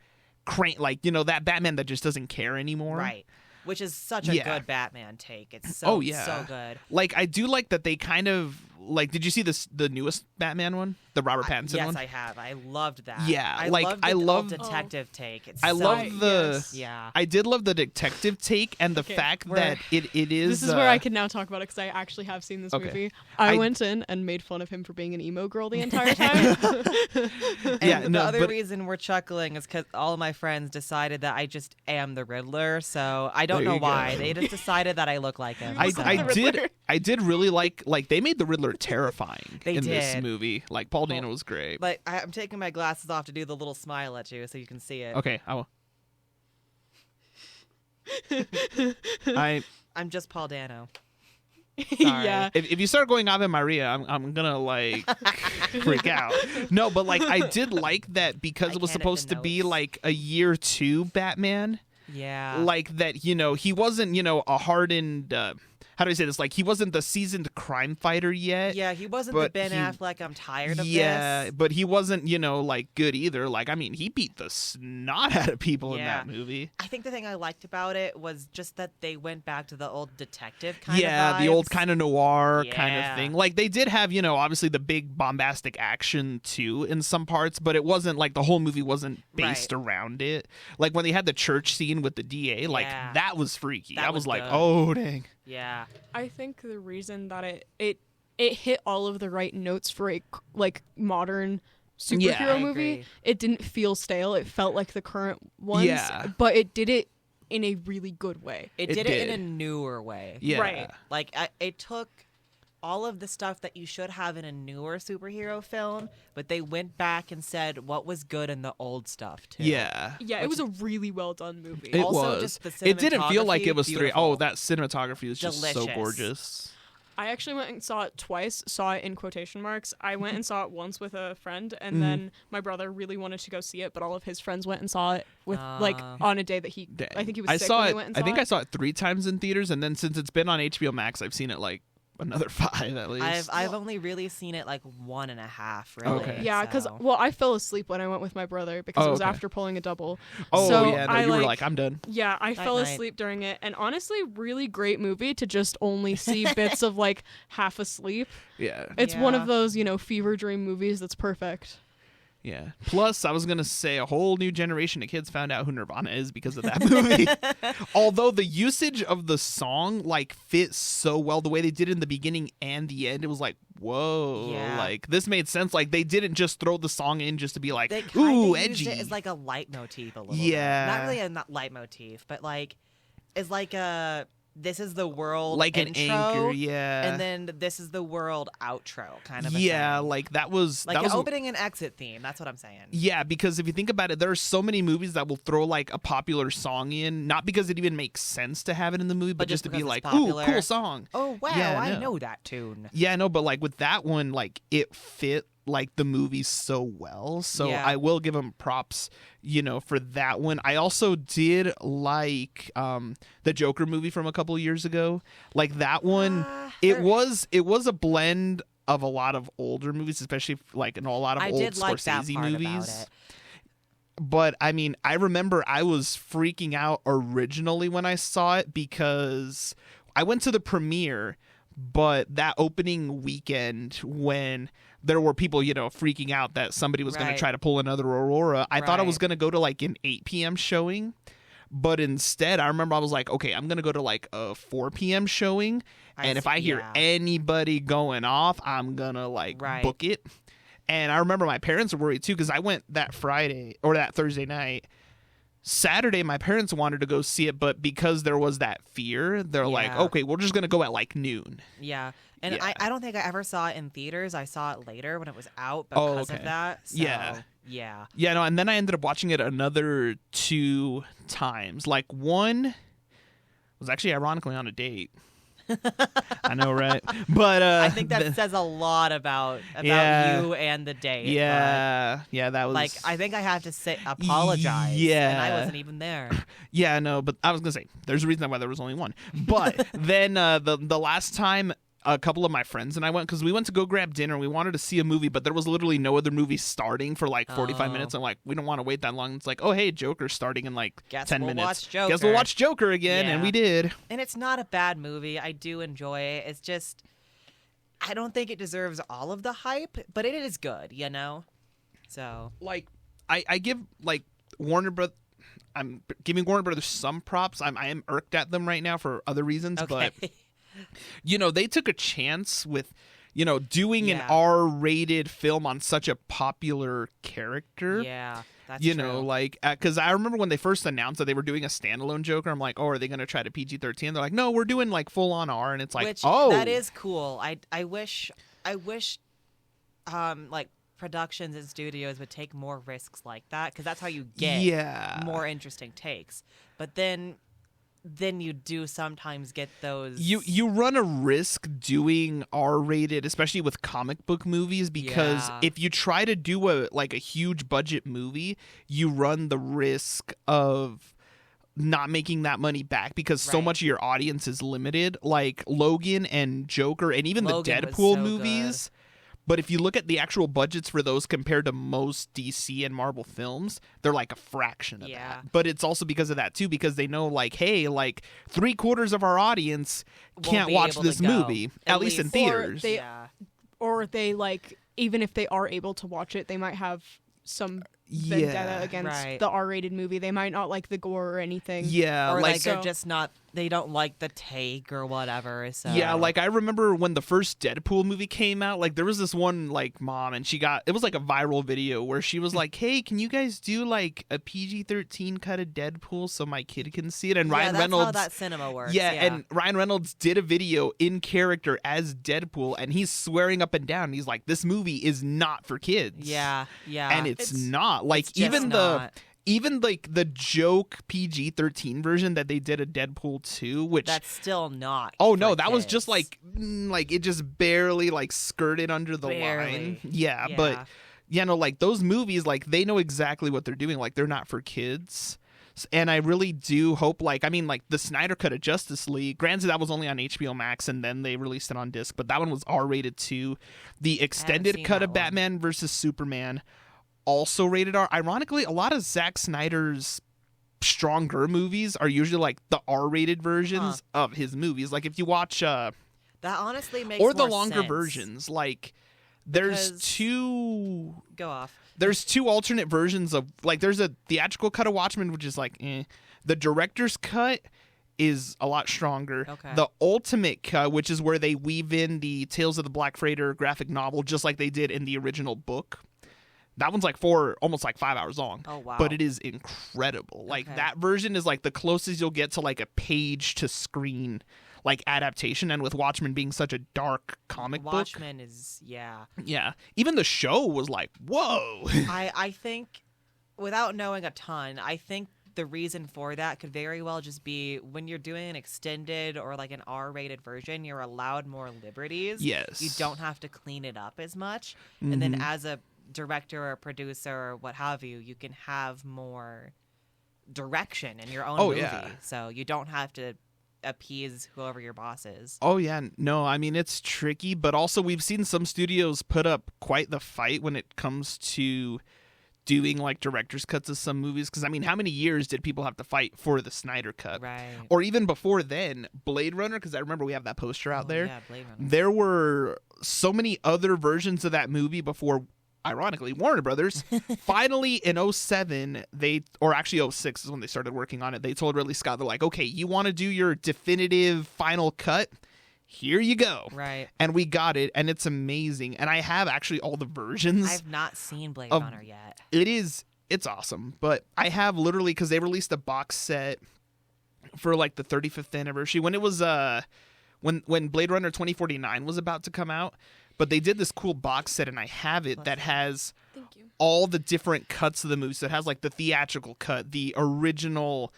like, you know, that Batman that just doesn't care anymore, right? Which is such a good Batman take. It's so so good. Like I do like that they kind of like. Did you see the newest Batman one, the Robert Pattinson one? Yes, I have. I loved that. Yeah, I love detective take. It's I love the yeah. I did love the detective take and the fact that it is. This is where I can now talk about it because I actually have seen this movie. I went in and made fun of him for being an emo girl the entire time. And the other reason we're chuckling is because all of my friends decided that I just am the Riddler. So I don't know why. They just decided that I look like him. I did really like they made the Riddler terrifying in this did. movie. Like Paul Dano was great. Like I'm taking my glasses off to do the little smile at you so you can see it. Okay, I will. I'm just Paul Dano. Yeah. If you start going Ave Maria, I'm gonna like freak out. No, but like I did like that because it was supposed to be like a year 2 Batman. Yeah. Like that, you know, he wasn't, you know, a hardened how do I say this? Like, he wasn't the seasoned crime fighter yet. Yeah, he wasn't the Ben Affleck, I'm tired of this. Yeah, but he wasn't, you know, like, good either. Like, I mean, he beat the snot out of people in that movie. I think the thing I liked about it was just that they went back to the old detective kind of Yeah, the old kind of noir kind of thing. Yeah. Like, they did have, you know, obviously the big bombastic action, too, in some parts, but it wasn't, like, the whole movie wasn't based around it. Like, when they had the church scene with the DA, like, that was freaky. I was like, good. oh, dang. Yeah. I think the reason that it hit all of the right notes for a like modern superhero movie, it didn't feel stale. It felt like the current ones, but it did it in a really good way. It did it in a newer way. Yeah. Right. Like it took all of the stuff that you should have in a newer superhero film, but they went back and said what was good in the old stuff too. Yeah. Yeah, it was a really well done movie. It Also, was. just the It didn't feel like it was beautiful. that cinematography was just so Delicious. gorgeous. I actually went and saw it twice, saw it in quotation marks. I went and saw it once with a friend, and then my brother really wanted to go see it, but all of his friends went and saw it with like on a day that he, I think he was sick when they went and saw it. I think I saw it 3 times in theaters, and then since it's been on HBO Max, I've seen it like another 5 at least. I've only really seen it like 1.5 really. Okay. Yeah, because I fell asleep when I went with my brother because it was after pulling a double. Oh so yeah, no, you were like, I'm done. Yeah, I fell asleep during it, and honestly, really great movie to just only see bits of like half asleep. Yeah, It's one of those, you know, fever dream movies that's perfect. Yeah. Plus, I was going to say a whole new generation of kids found out who Nirvana is because of that movie. Although the usage of the song like fits so well, the way they did it in the beginning and the end, it was like, whoa. Yeah. Like, this made sense. Like, they didn't just throw the song in just to be like, they ooh, used edgy. it as like a leitmotif a little Yeah. bit. Not really a leitmotif, but like it's like a this is the world like intro, an anchor, yeah. and then this is the world outro kind of a yeah, thing. like that was Like that an was opening and exit theme. That's what I'm saying. Yeah, because if you think about it, there are so many movies that will throw like a popular song in, not because it even makes sense to have it in the movie, but just to be because like, it's ooh, popular. cool song. Oh wow, Yeah, I no. know that tune. Yeah, no, but like with that one, like it fit like the movie so well. So Yeah. I will give him props, for that one. I also did like the Joker movie from a couple years ago. Like that one, it was a blend of a lot of older movies, especially like in a lot of I old did like that Scorsese part movies. about it. But I mean, I remember I was freaking out originally when I saw it because I went to the premiere, but that opening weekend when there were people, freaking out that somebody was going Right. to try to pull another Aurora, I thought I was Right. going to go to like an 8 p.m. showing. But instead, I remember I was like, okay, I'm going to go to like a 4 p.m. showing. And if I hear yeah. anybody going off, I'm going to like Right. book it. And I remember my parents were worried too because I went that Friday or that Thursday night. Saturday, my parents wanted to go see it, but because there was that fear, they're like, Yeah. okay, we're just going to go at like noon. Yeah. And Yeah. I don't think I ever saw it in theaters. I saw it later when it was out Oh, because okay. of that. So, Yeah. Yeah. Yeah, no, and then I ended up watching it another 2 times. Like one was actually ironically on a date. I know, right? But I think that says a lot about Yeah. you and the date. but, yeah, that was like I think I have to say apologize. Yeah. And I wasn't even there. Yeah, no, but I was gonna say there's a reason why there was only one. But then the last time a couple of my friends and I went because we went to go grab dinner. We wanted to see a movie, but there was literally no other movie starting for like 45 Oh. minutes. I'm like, we don't want to wait that long. It's like, oh hey, Joker's starting in like Guess 10 we'll minutes. watch Joker. Guess we'll watch Joker again, and Yeah. we did. And it's not a bad movie. I do enjoy it. It's just I don't think it deserves all of the hype, but it is good, So Like, I give like Warner Brothers. I'm giving Warner Brothers some props. I am irked at them right now for other reasons, okay. but they took a chance with, doing an Yeah. R-rated film on such a popular character. yeah, that's You true. know, like, because I remember when they first announced that they were doing a standalone Joker, I'm like, oh, are they going to try to PG-13? They're like, no, we're doing like full-on R, and it's like, Which oh, that is cool. I wish like productions and studios would take more risks like that because that's how you get yeah, more interesting takes. But then you do sometimes get those You run a risk doing R-rated, especially with comic book movies, because Yeah. if you try to do a huge budget movie, you run the risk of not making that money back because so Right. much of your audience is limited. Like Logan and Joker and even Logan the was Deadpool so movies. But if you look at the actual budgets for those compared to most DC and Marvel films, they're like a fraction of Yeah. that. But it's also because of that too, because they know like, hey, like 3/4 of our audience Won't can't be watch able this to go, movie, at at least in least. theaters. they- yeah. Or they like even if they are able to watch it, they might have some vendetta Yeah. against Right. the R-rated movie. They might not like the gore or anything. Yeah, Or like so- they're just not they don't like the take or whatever. So yeah, like I remember when the first Deadpool movie came out, like there was this one like mom and it was like a viral video where she was like, "Hey, can you guys do like a PG-13 cut of Deadpool so my kid can see it?" And yeah, Ryan that's Reynolds how that cinema works. Yeah, and Ryan Reynolds did a video in character as Deadpool and he's swearing up and down. He's like, "This movie is not for kids." yeah. And it's not. Like it's just even not. even like the joke PG-13 version that they did of Deadpool 2, which That's still not. oh for no, that was just kids. like it just barely like skirted under the Barely. line. Yeah, but like those movies, like they know exactly what they're doing. Like they're not for kids. And I really do hope, like, I mean, like the Snyder Cut of Justice League. Granted, that was only on HBO Max, and then they released it on disc. But that one was R-rated too. The extended seen cut that of one. Batman versus Superman, also rated R. Ironically, a lot of Zack Snyder's stronger movies are usually like the R-rated versions of his movies. Like if you watch, that honestly makes or the more longer sense. versions, like there's Because- two. Go off. There's two alternate versions of like there's a theatrical cut of Watchmen which is like the director's cut is a lot stronger. Okay. The ultimate cut, which is where they weave in the Tales of the Black Freighter graphic novel just like they did in the original book. That one's like almost like 5 hours long. Oh, wow. But it is incredible. Like Okay. that version is like the closest you'll get to like a page to screen like adaptation, and with Watchmen being such a dark comic book. Watchmen is, yeah. Yeah. Even the show was like, whoa. I think, without knowing a ton, I think the reason for that could very well just be when you're doing an extended or like an R-rated version, you're allowed more liberties. Yes. You don't have to clean it up as much. And then as a director or producer or what have you, you can have more direction in your own movie. Yeah. So you don't have to appease whoever your boss is. Oh yeah, no, I mean it's tricky, but also we've seen some studios put up quite the fight when it comes to doing like director's cuts of some movies, because I mean, how many years did people have to fight for the Snyder cut? Right. Or even before then, Blade Runner, because I remember we have that poster out there. Yeah, Blade Runner. There were so many other versions of that movie before, ironically, Warner Brothers finally in 07, or actually 06 is when they started working on it, they told Ridley Scott, they're like, okay, you want to do your definitive final cut? Here you go. Right. And we got it, and it's amazing. And I have actually all the versions. I've not seen Blade of- Runner yet. It's awesome. But I have literally, because they released a box set for like the 35th anniversary when it was when Blade Runner 2049 was about to come out. But they did this cool box set, and I have it that has Thank you. all the different cuts of the movie. So it has like the theatrical cut, the original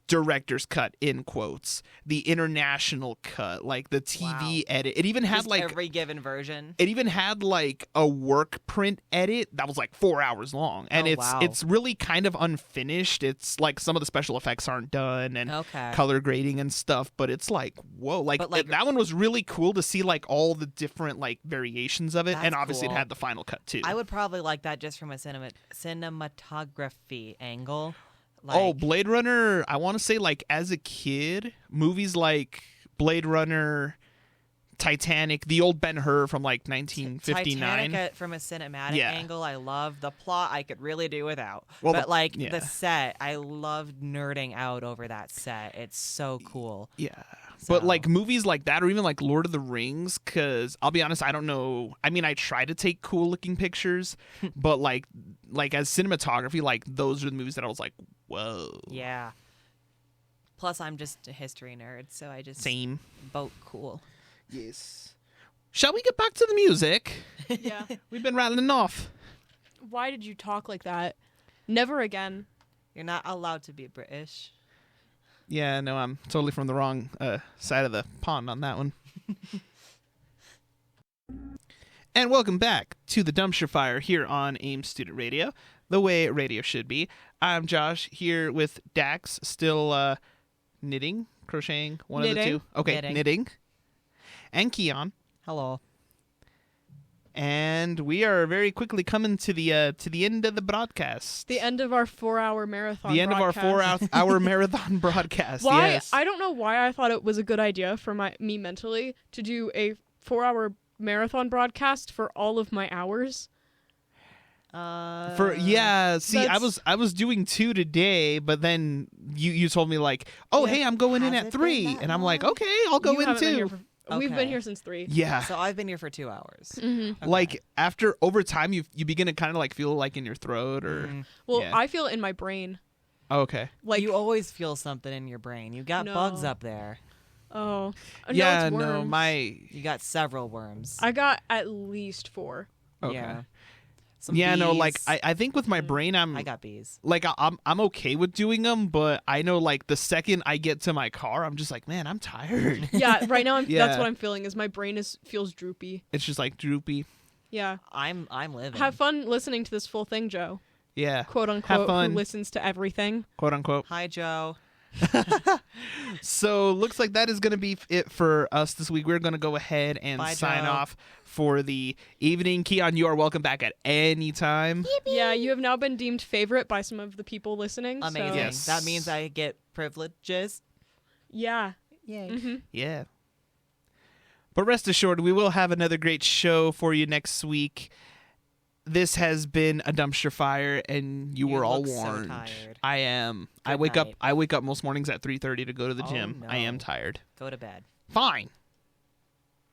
director's cut in quotes, the international cut, like the TV edit. It even had Just like every given version. it even had like a work print edit that was like 4 hours long, and Oh, wow. it's really kind of unfinished. It's like some of the special effects aren't done and Okay. color grading and stuff, but it's like whoa, like, But, like, that one was really cool to see like all the different like variations of it, That's and obviously cool. it had the final cut too. I would probably like that just from a cinematography angle. Oh, Like, Blade Runner, I want to say like as a kid, movies like Blade Runner, Titanic, the old Ben-Hur from like 1959. Titanic from a cinematic Yeah. angle, I love. The plot I could really do without. Well, but like yeah. the set, I loved nerding out over that set. It's so cool. Yeah. But So- like movies like that, or even like Lord of the Rings, because I'll be honest, I don't know. I mean, I try to take cool looking pictures, but like as cinematography, like those are the movies that I was like, whoa. Yeah. Plus, I'm just a history nerd, so I just Same. vote cool. Yes. Shall we get back to the music? Yeah. We've been rattling off. Why did you talk like that? Never again. You're not allowed to be British. Yeah, no, I'm totally from the wrong side of the pond on that one. And welcome back to the Dumpster Fire here on AIM Student Radio, the way radio should be. I'm Josh here with Dax, still knitting, crocheting, one of the Knitting. two. Okay, Knitting. knitting. And Keon. Hello. And we are very quickly coming to the end of the broadcast. The end of our 4-hour marathon. The end of our broadcast. 4 hour marathon broadcast. Why? Yes. I don't know why I thought it was a good idea for me mentally to do a 4-hour marathon broadcast for all of my hours. See, I was doing 2 today, but then you told me like, oh Yeah. hey, I'm going in Has at it been 3, that and I'm like, long? okay, I'll go You in haven't been here too. We've Okay. been here since 3. Yeah, So I've been here for 2 hours. Mm-hmm. Okay. like after over time, you begin to kind of like feel like in your throat or Mm. Well, Yeah. I feel it in my brain. oh, okay. Like, You always feel something in your brain. You got No. bugs up there. oh. Yeah, no, it's no, worms. You got several worms. I got at least 4. Okay. Yeah. Some Yeah, no, bees. like I think with my brain, I'm I got bees. like I'm okay with doing them, but I know like the second I get to my car, I'm just like, man, I'm tired. Yeah, right now that's Yeah. what I'm feeling is my brain feels droopy. It's just like droopy. Yeah. I'm living. Have fun listening to this full thing, Joe. Yeah, Quote unquote, fun. who listens to everything. quote unquote. Hi, Joe. So looks like that is going to be it for us this week. We're going to go ahead and Bye, sign Joe. off for the evening. Keon, you are welcome back at any time. Yeah, you have now been deemed favorite by some of the people listening. so- Amazing. Yes. That means I get privileges. Yeah. Yay. Mm-hmm. Yeah. But rest assured, we will have another great show for you next week. This has been a dumpster fire, and you You were all look so warned. tired. I am. I Good wake night. up. I wake up most mornings at 3:30 to go to the Oh, gym. I am no. tired. Go to bed. Fine.